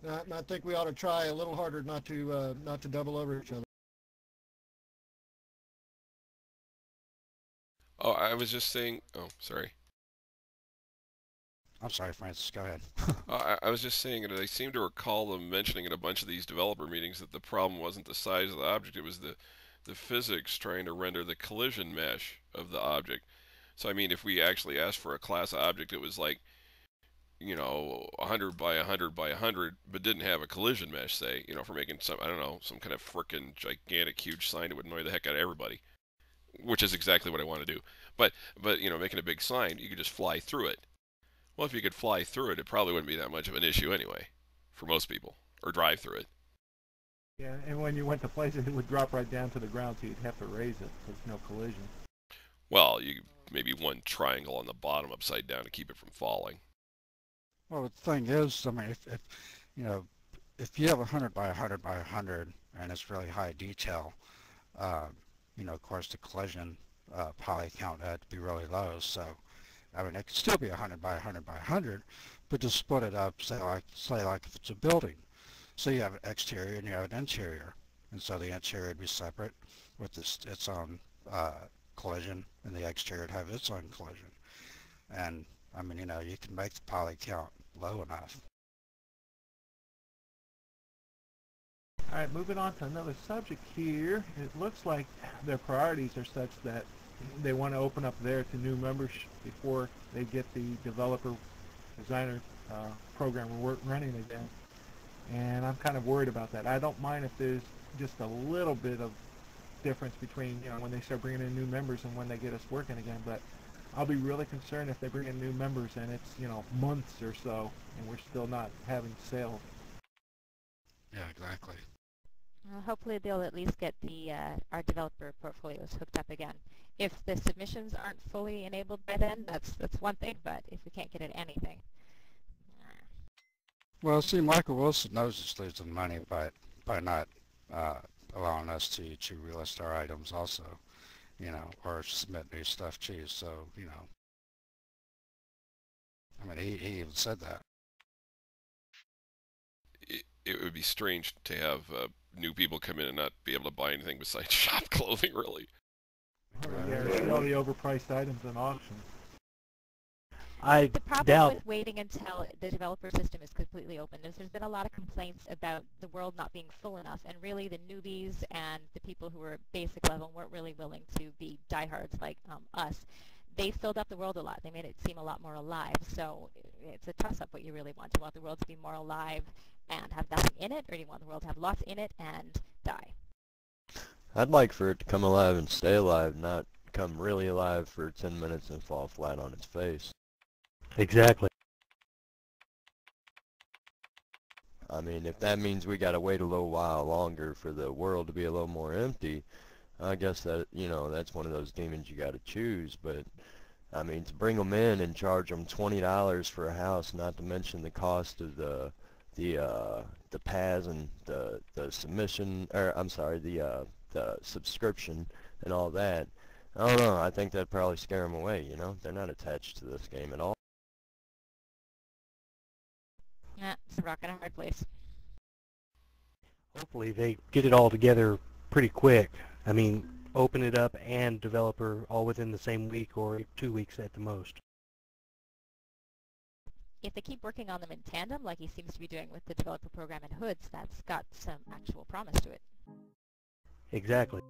and I think we ought to try a little harder not to double over each other. Oh, I was just saying. Oh, sorry. I'm sorry, Francis, go ahead. I was just saying that I seem to recall them mentioning in a bunch of these developer meetings that the problem wasn't the size of the object, it was the physics trying to render the collision mesh of the object. So I mean, if we actually asked for a class object, it was like, 100 by 100 by 100, but didn't have a collision mesh, say, for making some, I don't know, some kind of frickin' gigantic huge sign that would annoy the heck out of everybody, which is exactly what I want to do. But making a big sign, you could just fly through it. Well, if you could fly through it, it probably wouldn't be that much of an issue anyway, for most people, or drive through it. Yeah, and when you went to places, it would drop right down to the ground, so you'd have to raise it. There's no collision. Well, you maybe one triangle on the bottom upside down to keep it from falling. Well, the thing is, I mean, you know, if you have 100 by 100 by 100 and it's really high detail, uh, of course the collision poly count had to be really low. So, I mean, it could still be 100 by 100 by 100, but just split it up, say like if it's a building. So you have an exterior and you have an interior, and so the interior would be separate with its own collision, and the exterior would have its own collision. And I mean, you can make the poly count low enough. All right, moving on to another subject here. It looks like their priorities are such that they want to open up there to new members before they get the developer designer program running again. And I'm kind of worried about that. I don't mind if there's just a little bit of difference between, when they start bringing in new members and when they get us working again, but I'll be really concerned if they bring in new members and it's, months or so and we're still not having sales. Yeah, exactly. Well, hopefully they'll at least get our developer portfolios hooked up again. If the submissions aren't fully enabled by then, that's one thing, but if we can't get at anything. Well, see, Michael Wilson knows he's losing money by not allowing us to relist our items also, or submit new stuff too. So, I mean, he even said that. It would be strange to have new people come in and not be able to buy anything besides shop clothing, really. Yeah, see all the overpriced items in auctions. I The problem doubt. with waiting until the developer system is completely open is there's been a lot of complaints about the world not being full enough, and really the newbies and the people who were at basic level weren't really willing to be diehards like us. They filled up the world a lot. They made it seem a lot more alive. So it's a toss-up what you really want. Do you want the world to be more alive and have nothing in it, or do you want the world to have lots in it and die? I'd like for it to come alive and stay alive, not come really alive for 10 minutes and fall flat on its face. Exactly. I mean, if that means we gotta wait a little while longer for the world to be a little more empty, I guess that, that's one of those demons you gotta choose. But, I mean, to bring them in and charge them $20 for a house, not to mention the cost of the paths and the submission, or I'm sorry, the subscription and all that, I don't know, I think that'd probably scare them away, They're not attached to this game at all. Nah, it's a rock and a hard place. Hopefully they get it all together pretty quick. I mean, open it up and developer all within the same week or 2 weeks at the most. if they keep working on them in tandem, like he seems to be doing with the developer program and hoods, that's got some actual promise to it. Exactly.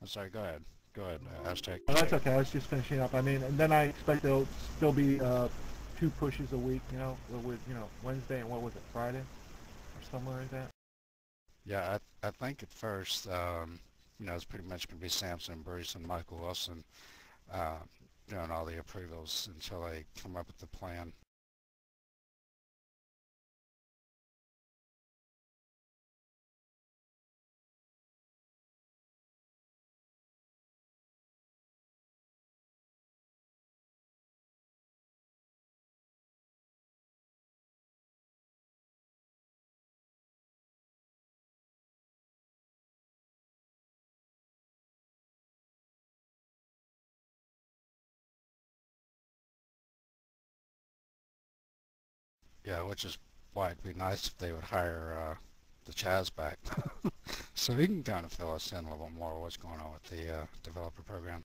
I'm sorry, go ahead. Go ahead, Aztec. Oh, that's okay. I was just finishing up. I mean, and then I expect there'll still be 2 pushes a week, with Wednesday and what was it, Friday, or somewhere like that. Yeah, I think at first, it's pretty much going to be Samson, Bruce, and Michael Wilson doing all the approvals until they come up with the plan. Yeah, which is why it'd be nice if they would hire the Chaz back so he can kind of fill us in a little more what's going on with the developer program.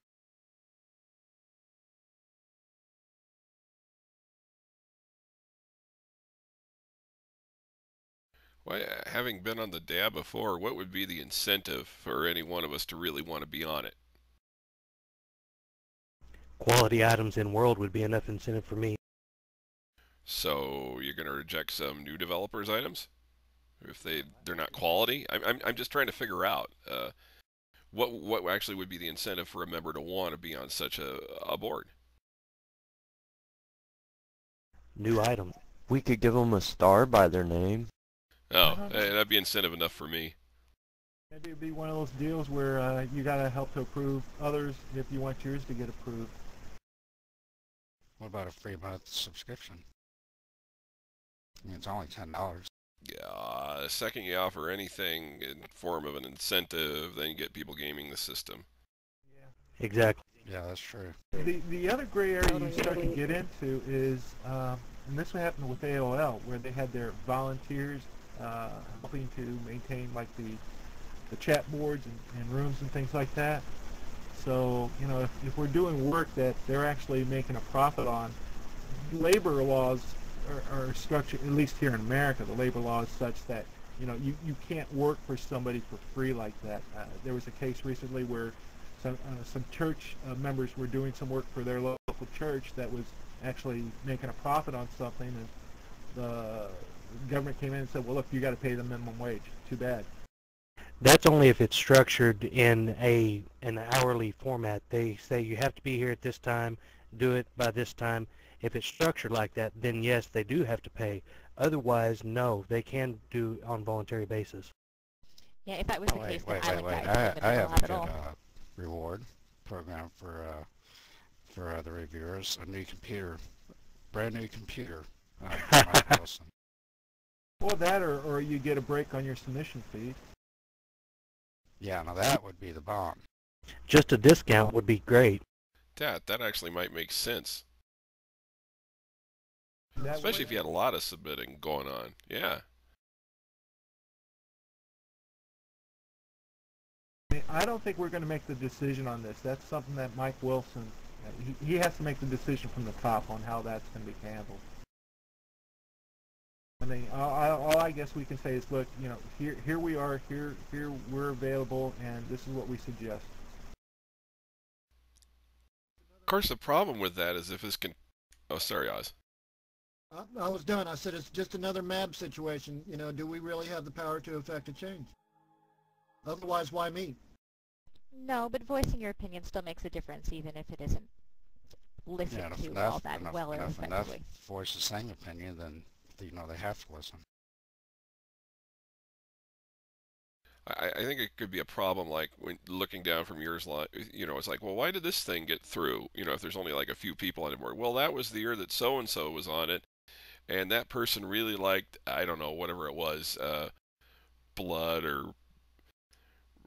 Well, having been on the DAB before, what would be the incentive for any one of us to really want to be on it? Quality items in world would be enough incentive for me. So you're going to reject some new developers' items if they're not quality? I'm just trying to figure out what actually would be the incentive for a member to want to be on such a board. New items. We could give them a star by their name. Oh, that'd be incentive enough for me. Maybe it'd be one of those deals where you got to help to approve others if you want yours to get approved. What about a free month subscription? I mean, it's only $10. Yeah, the second you offer anything in form of an incentive, then you get people gaming the system. Yeah. Exactly. Yeah, that's true. The other gray area you start to get into is, and this happened with AOL, where they had their volunteers helping to maintain like the chat boards and rooms and things like that. So, if we're doing work that they're actually making a profit on, labor laws are structured, at least here in America, the labor law is such that, you can't work for somebody for free like that. There was a case recently where some church members were doing some work for their local church that was actually making a profit on something, and the government came in and said, well, look, you got to pay the minimum wage. Too bad. That's only if it's structured in an hourly format. They say you have to be here at this time, do it by this time. If it's structured like that, then yes, they do have to pay. Otherwise, no, they can do on voluntary basis. Yeah, if that was the case, then I would Wait. guide I them have a at all. good reward program for the reviewers. A new computer, brand new computer. Mike Wilson. Well, that or you get a break on your submission fee. Yeah, now that would be the bomb. Just a discount would be great. That actually might make sense. That Especially way- if you had a lot of submitting going on. Yeah. I don't think we're going to make the decision on this. That's something that Mike Wilson, he has to make the decision from the top on how that's going to be handled. I mean, all I guess we can say is, look, here we are, here we're available, and this is what we suggest. Of course, the problem with that is if this can... Oh, sorry, Oz. I was done. I said it's just another MAB situation. Do we really have the power to effect a change? Otherwise, why me? No, but voicing your opinion still makes a difference, even if it isn't listened to all that well or enough effectively. voice the same opinion, then they have to listen. I think it could be a problem, like when looking down from yours, it's like, well, why did this thing get through? If there's only like a few people on the board. Well, that was the year that so-and-so was on it, and that person really liked, I don't know, whatever it was, blood or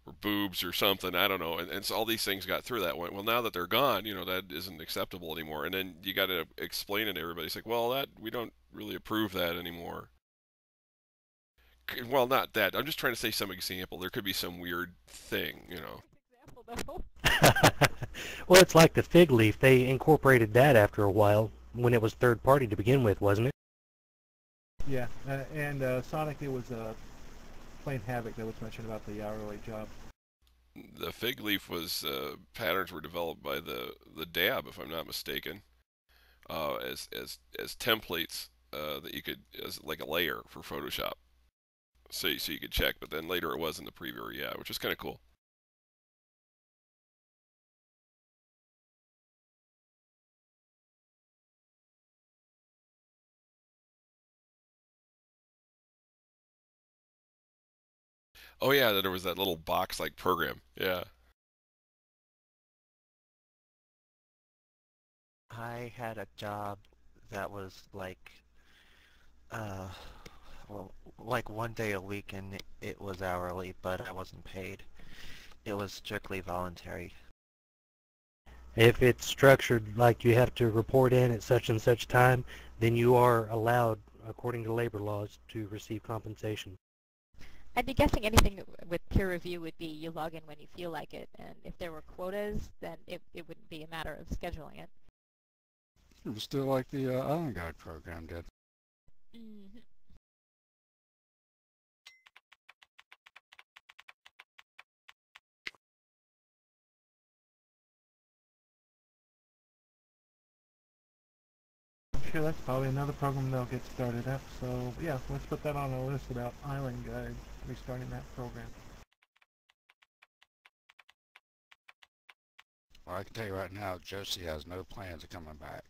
or boobs or something. I don't know. And so all these things got through that way. Well, now that they're gone, that isn't acceptable anymore. And then you got to explain it to everybody. It's like, well, that we don't really approve that anymore. Well, not that. I'm just trying to say some example. There could be some weird thing. Example, though. Well, it's like the fig leaf. They incorporated that after a while when it was third party to begin with, wasn't it? Yeah, and Sonic, it was Plain Havoc that was mentioned about the hourly job. The fig leaf was patterns were developed by the DAB, if I'm not mistaken, as templates that you could as like a layer for Photoshop, so you could check. But then later it was in the previewer, yeah, which is kind of cool. Oh yeah, there was that little box-like program. Yeah. I had a job that was like, well, like 1 day a week, and it was hourly, but I wasn't paid. It was strictly voluntary. If it's structured like you have to report in at such and such time, then you are allowed, according to labor laws, to receive compensation. I'd be guessing anything with peer review would be you log in when you feel like it, and if there were quotas, then it wouldn't be a matter of scheduling it. It was still like the Island Guide program did. Mm-hmm. I'm sure that's probably another program they'll get started up. So yeah, let's put that on our list about Island Guide, restarting that program. Well, I can tell you right now, Josie has no plans of coming back.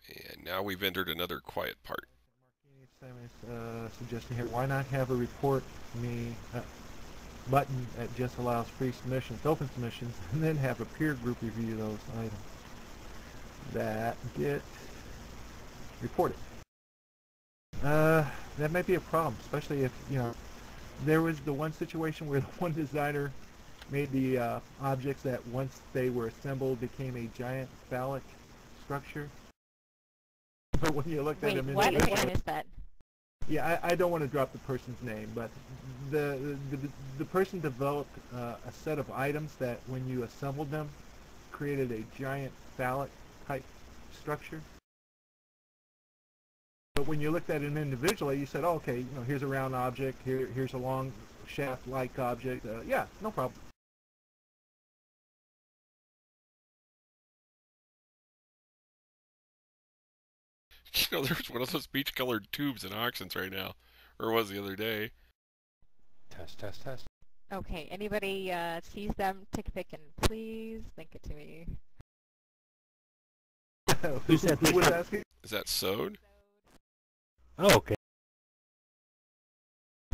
And now we've entered another quiet part. Sammy's suggesting here, why not have a report me button that just allows free submissions, open submissions, and then have a peer group review those items that get reported. That might be a problem, especially if, there was the one situation where the one designer made the objects that once they were assembled became a giant phallic structure. But when you looked at them what individually, one is that? yeah, I don't want to drop the person's name, but the person developed a set of items that when you assembled them created a giant phallic type structure. But when you looked at them individually, you said, oh, okay, here's a round object, here's a long shaft-like object. Yeah, no problem. There's one of those beach-colored tubes in auctions right now, or was the other day. Test, test, test. Okay, anybody sees them, take a pic and please link it to me. Who was asking? Is that sewed? Oh, okay.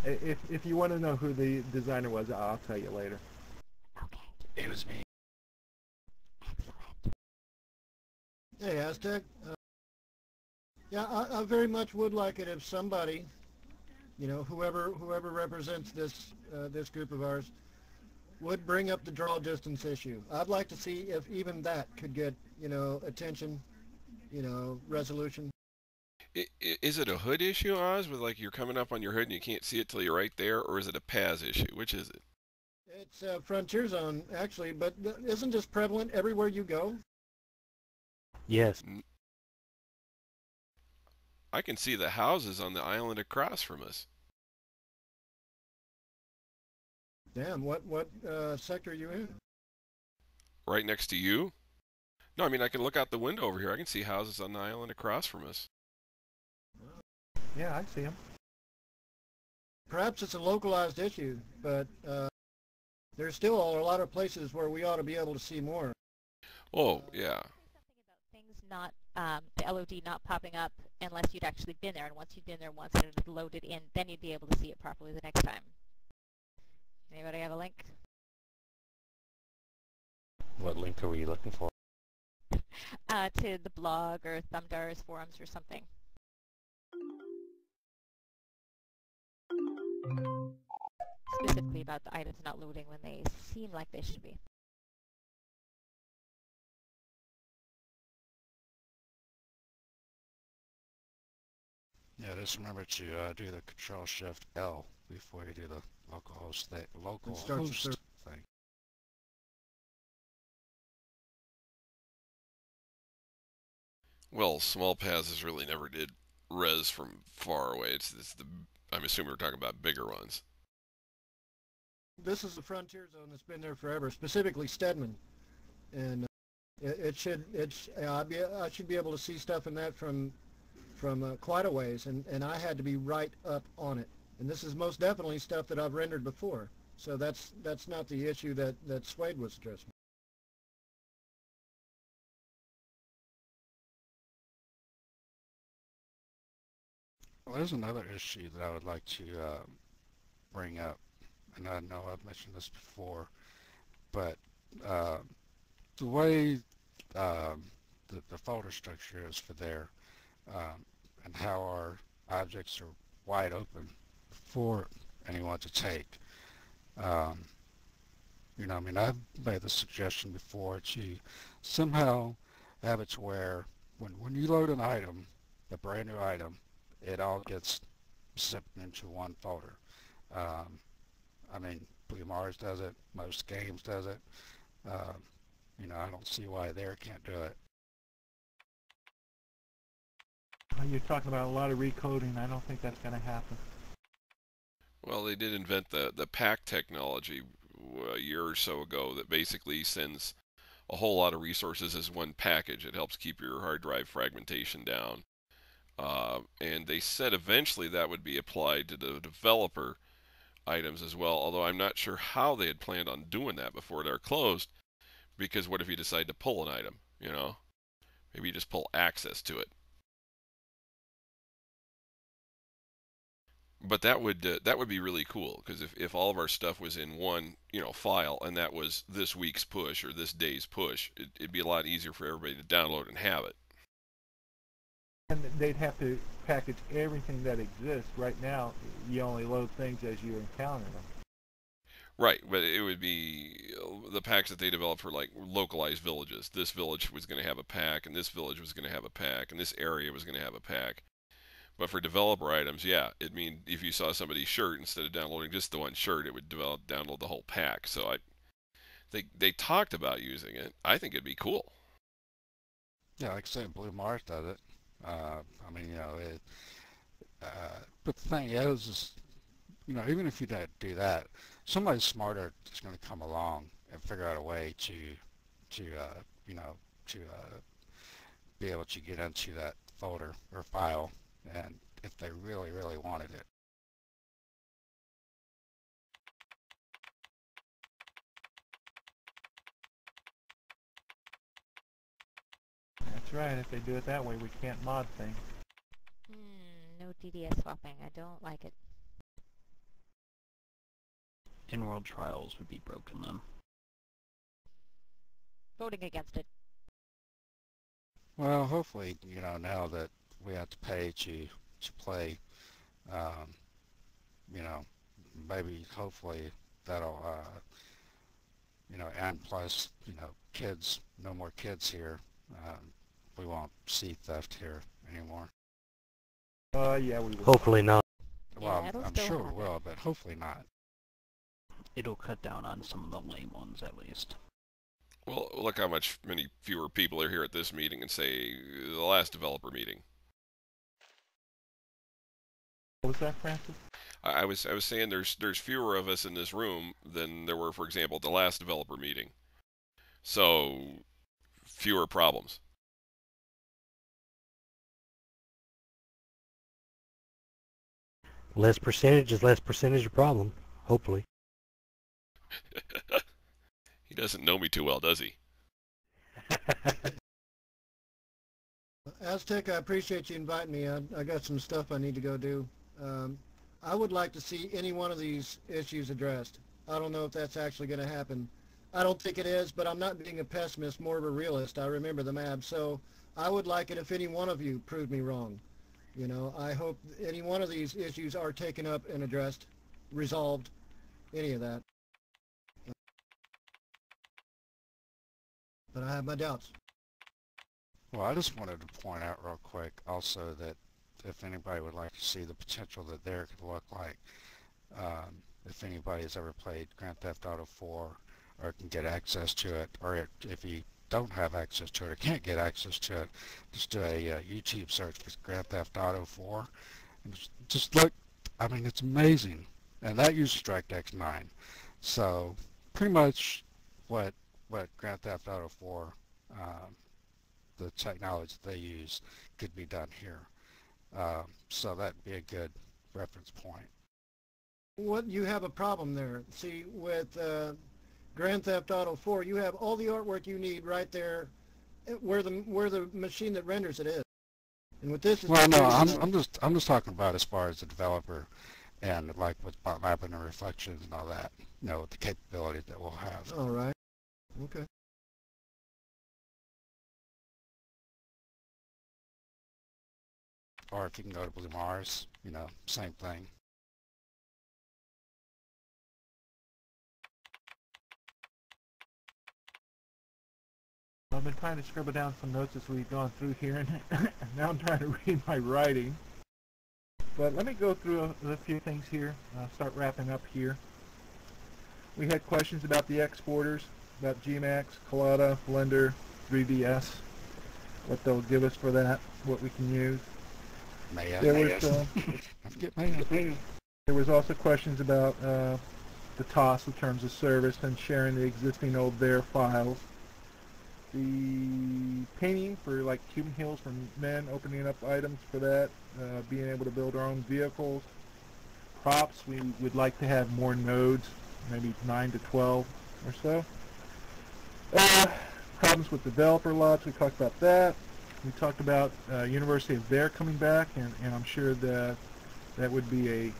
If you want to know who the designer was, I'll tell you later. Okay. It was me. Excellent. Hey, Aztec. Yeah, I very much would like it if somebody, whoever represents this group of ours, would bring up the draw distance issue. I'd like to see if even that could get, attention, resolution. Is it a hood issue, Oz, with like you're coming up on your hood and you can't see it till you're right there, or is it a PAS issue? Which is it? It's a frontier zone, actually, but isn't this prevalent everywhere you go? Yes. I can see the houses on the island across from us. Damn, what sector are you in? Right next to you? No, I mean, I can look out the window over here. I can see houses on the island across from us. Yeah, I see them. Perhaps it's a localized issue, but there's still a lot of places where we ought to be able to see more. Oh, yeah. Something about things not, the LOD not popping up unless you'd actually been there, and once you'd been there once and it had loaded in, then you'd be able to see it properly the next time. Anybody have a link? What link are we looking for? to the blog or Thumbdars forums or something. Specifically about the items not loading when they seem like they should be. Yeah, just remember to do the Control-Shift-L before you do the local host thing. Well, small passes really never did res from far away. I'm assuming we're talking about bigger ones. This is a frontier zone that's been there forever, specifically Stedman, and I should be able to see stuff in that from quite a ways, and I had to be right up on it. And this is most definitely stuff that I've rendered before, so that's not the issue that Swade was addressing. Well, there's another issue that I would like to bring up, and I know I've mentioned this before, but the way the folder structure is for there, and how our objects are wide open for anyone to take. You know, I mean, I've made the suggestion before to somehow have it to where when you load an item, a brand new item, it all gets zipped into one folder. I mean, Blue Mars does it, most games does it. You know, I don't see why there can't do it. You're talking about a lot of recoding. I don't think that's going to happen. Well, they did invent the pack technology a year or so ago that basically sends a whole lot of resources as one package. It helps keep your hard drive fragmentation down. And they said eventually that would be applied to the developer items as well, although I'm not sure how they had planned on doing that before they're closed, because what if you decide to pull an item, you know? Maybe you just pull access to it. But that would be really cool, because if all of our stuff was in one, you know, file, and that was this week's push or this day's push, it'd be a lot easier for everybody to download and have it. And they'd have to package everything that exists. Right now, you only load things as you encounter them. Right, but it would be the packs that they developed for like localized villages. This village was going to have a pack, and this village was going to have a pack, and this area was going to have a pack. But for developer items, yeah, it mean if you saw somebody's shirt, instead of downloading just the one shirt, it would download the whole pack. So they talked about using it. I think it'd be cool. Yeah, like I said, Blue Mars does it. I mean, you know, but the thing is, you know, even if you don't do that, somebody smarter is going to come along and figure out a way to you know, to be able to get into that folder or file, and if they really, really wanted it. That's right. If they do it that way, we can't mod things. No DDS swapping. I don't like it. In-world trials would be broken then. Voting against it. Well, hopefully, you know, now that we have to pay to play, you know, maybe hopefully that'll, you know, and plus, you know, kids, no more kids here. We won't see theft here anymore. Yeah, we will. Hopefully not. Well, Yeah, it'll I'm still sure we happen. will, but hopefully not. It'll cut down on some of the lame ones at least. Well, look how many fewer people are here at this meeting and say the last developer meeting. What was that, Francis? I was saying there's fewer of us in this room than there were, for example, at the last developer meeting. So fewer problems. Less percentage is less percentage of problem, hopefully. He doesn't know me too well, does he? Aztec, I appreciate you inviting me. I got some stuff I need to go do. I would like to see any one of these issues addressed. I don't know if that's actually going to happen. I don't think it is, but I'm not being a pessimist, more of a realist. I remember the map, so I would like it if any one of you proved me wrong. You know, I hope any one of these issues are taken up and addressed, resolved, any of that. But I have my doubts. Well, I just wanted to point out real quick also that if anybody would like to see the potential that there could look like, if anybody has ever played Grand Theft Auto 4 or can get access to it, or if you don't have access to it or can't get access to it, just do a YouTube search for Grand Theft Auto 4 and just look. I mean, it's amazing, and that uses DirectX 9. So pretty much what Grand Theft Auto 4, the technology they use, could be done here. So that'd be a good reference point. What you have a problem there. See, with Grand Theft Auto 4, you have all the artwork you need right there, where the machine that renders it is. And with this, well, no, I'm just talking about as far as the developer, and like with mapping and reflections and all that. You know, the capability that we'll have. All right. Okay. Or if you can go to Blue Mars, you know, same thing. I've been trying to scribble down some notes as we've gone through here, and now I'm trying to read my writing. But let me go through a few things here. Start wrapping up here. We had questions about the exporters, about Gmax, Collada, Blender, 3ds, what they'll give us for that, what we can use. There was also questions about the TOS, the terms of service, and sharing the existing old there files. The painting for like Cuban Hills for men, opening up items for that, being able to build our own vehicles. Props, we would like to have more nodes, maybe 9 to 12 or so. Problems with developer lots, we talked about that. We talked about University of There coming back, and I'm sure that that would be a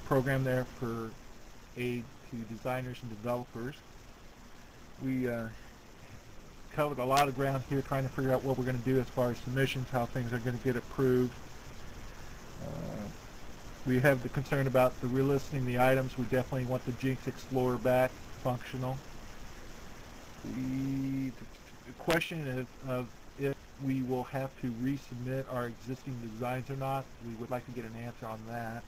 program there for aid to designers and developers. We covered a lot of ground here trying to figure out what we're going to do as far as submissions, how things are going to get approved. We have the concern about the relisting the items. We definitely want the Jinx Explorer back functional. The question of if we will have to resubmit our existing designs or not, we would like to get an answer on that.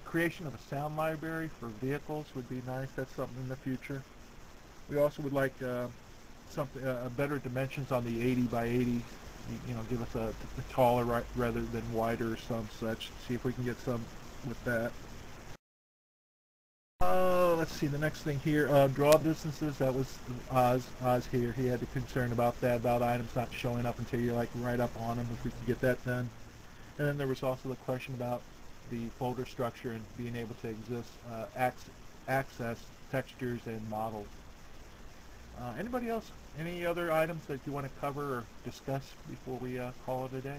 Creation of a sound library for vehicles would be nice. That's something in the future. We also would like something better dimensions on the 80 by 80. You know, give us a taller rather than wider or some such. See if we can get some with that. Let's see, the next thing here, draw distances. That was Oz here. He had a concern about that, about items not showing up until you're like right up on them, if we could get that done. And then there was also the question about the folder structure and being able to access textures and models. Anybody else? Any other items that you want to cover or discuss before we call it a day?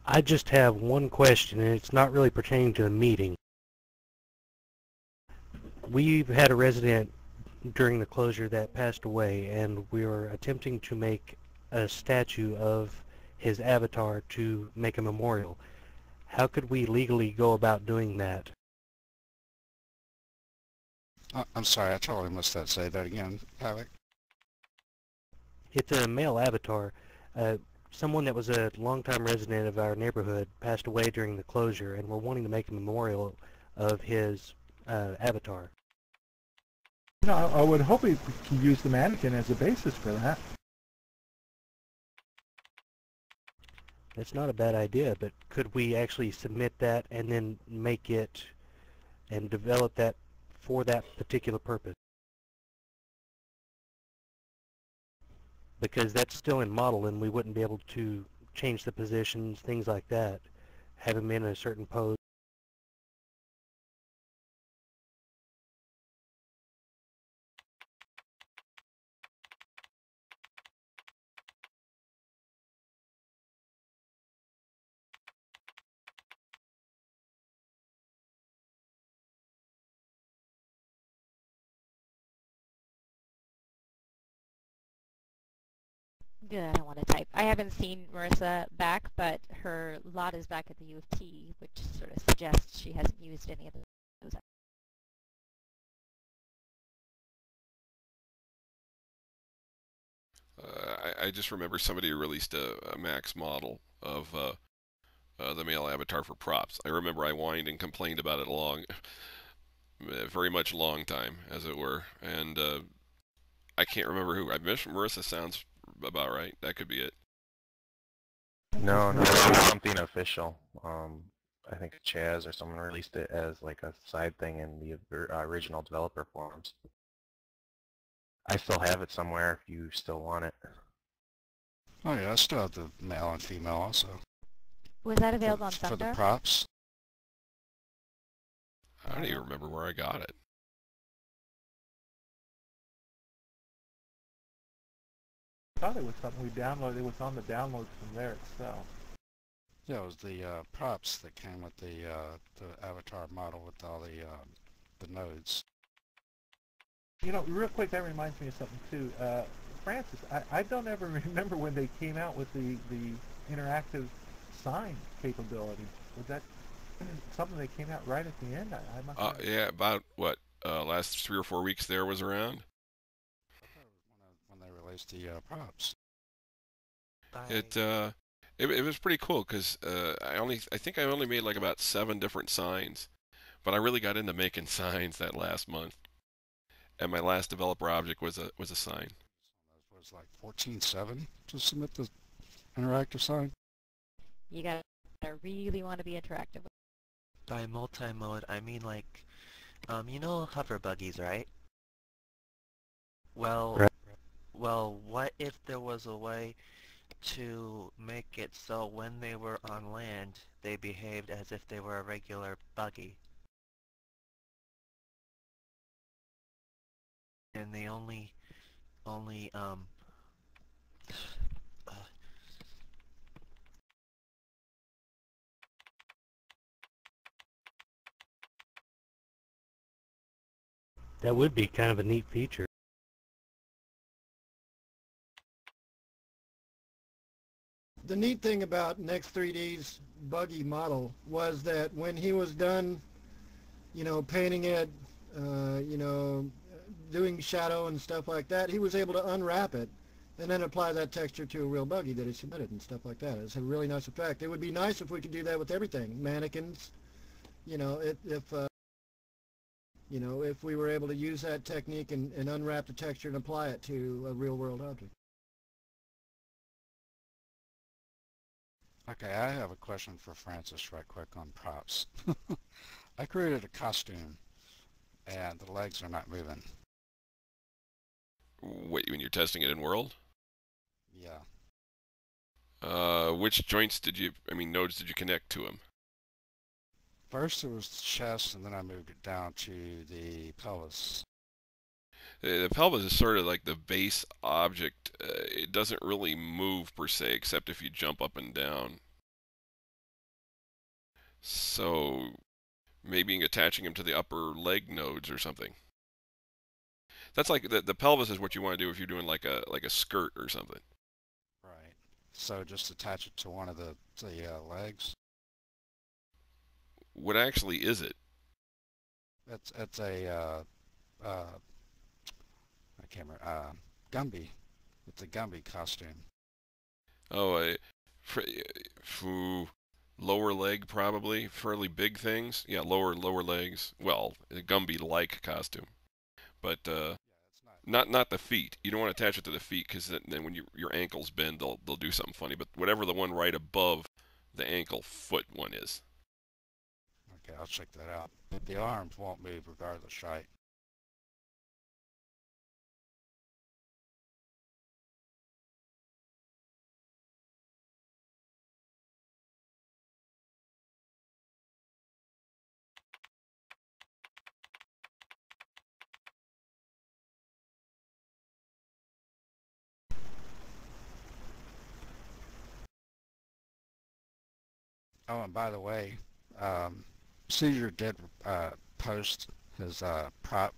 I just have one question, and it's not really pertaining to the meeting. We've had a resident during the closure that passed away, and we were attempting to make a statue of his avatar to make a memorial. How could we legally go about doing that? I'm sorry, I totally missed that. Say that again, Havoc. It's a male avatar. Someone that was a longtime resident of our neighborhood passed away during the closure, and we're wanting to make a memorial of his avatar. You know, I would hope we can use the mannequin as a basis for that. That's not a bad idea, but could we actually submit that and then make it and develop that for that particular purpose? Because that's still in model, and we wouldn't be able to change the positions, things like that, have him in a certain pose. Good, I don't want to type. I haven't seen Marissa back, but her lot is back at the U of T, which sort of suggests she hasn't used any of those. I just remember somebody released a max model of the male avatar for props. I remember I whined and complained about it very much long time, as it were. And I can't remember who. I wish Marissa sounds about right. That could be it. No, no, it's something official. I think Chaz or someone released it as like a side thing in the original developer forums. I still have it somewhere if you still want it. Oh yeah, I still have the male and female also. Was that available on For Thunder? the props? I don't even remember where I got it. I thought it was something we downloaded. It was on the downloads from there itself. Yeah, it was the props that came with the avatar model with all the nodes. You know, real quick, that reminds me of something too. Francis, I don't ever remember when they came out with the interactive sign capability. Was that something that came out right at the end? I must have... Yeah, about what last 3 or 4 weeks there was around. When they released the props. It was pretty cool because I think I only made like about 7 different signs, but I really got into making signs that last month. And my last developer object was a sign. It was like 14.7 to submit the interactive sign. You gotta really want to be interactive. By multi-mode, I mean like, you know hover buggies, right? Well, Right. well, what if there was a way to make it so when they were on land, they behaved as if they were a regular buggy? And they only, That would be kind of a neat feature. The neat thing about Next3D's buggy model was that when he was done, you know, painting it, you know, doing shadow and stuff like that, he was able to unwrap it and then apply that texture to a real buggy that he submitted and stuff like that. It's a really nice effect. It would be nice if we could do that with everything. Mannequins, you know, you know, if we were able to use that technique and unwrap the texture and apply it to a real world object. Okay, I have a question for Francis right quick on props. I created a costume and the legs are not moving. Wait, when you're testing it in World? Yeah. Which joints nodes did you connect to them? First it was the chest and then I moved it down to the pelvis. The pelvis is sort of like the base object. It doesn't really move per se, except if you jump up and down. So maybe attaching them to the upper leg nodes or something. That's like the pelvis is what you want to do if you're doing like a skirt or something. Right. So just attach it to one of the legs. What actually is it? It's a I can't remember. Gumby. It's a Gumby costume. Oh, lower leg probably. Fairly big things. Yeah, lower legs. Well, a Gumby-like costume, but not the feet. You don't want to attach it to the feet because then when your ankles bend, they'll do something funny. But whatever the one right above the ankle foot one is. Okay, I'll check that out. But the arms won't move regardless, right? Oh, and by the way, Caesar did post his prop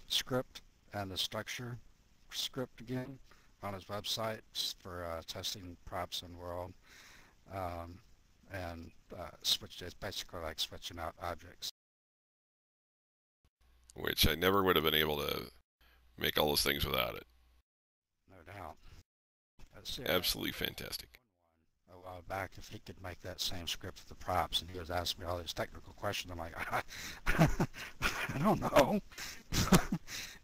script and the structure script again. on his website for testing props in world, and it's basically like switching out objects. Which I never would have been able to make all those things without it. No doubt. Absolutely fantastic. A while back, if he could make that same script with the props, and he was asking me all these technical questions, I'm like, I don't know,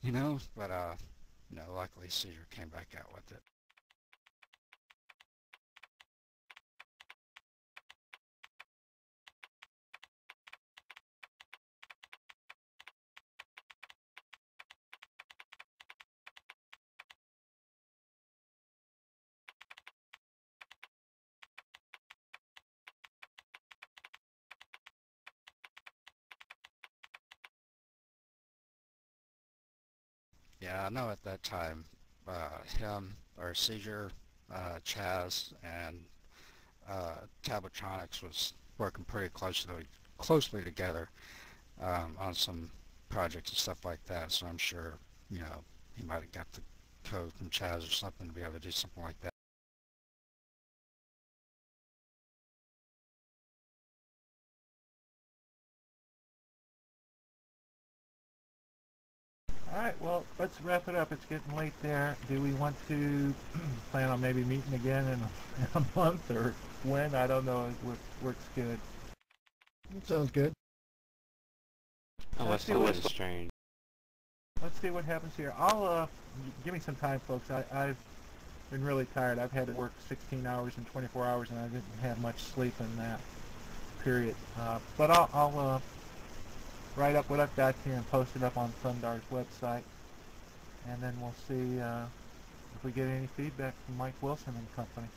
you know. But you know, luckily Caesar came back out with it. Yeah, I know at that time, him, or Caesar, Chaz, and Tabletronics was working pretty closely together on some projects and stuff like that. So I'm sure, you know, he might have got the code from Chaz or something to be able to do something like that. All right, well, let's wrap it up. It's getting late there. Do we want to plan on maybe meeting again in a month or when? I don't know. It works good. That sounds good. Unless it was strange. Let's see what happens here. Give me some time, folks. I've been really tired. I've had to work 16 hours and 24 hours, and I didn't have much sleep in that period. But I'll write up what I've got here and post it up on Sundar's website, and then we'll see if we get any feedback from Mike Wilson and company.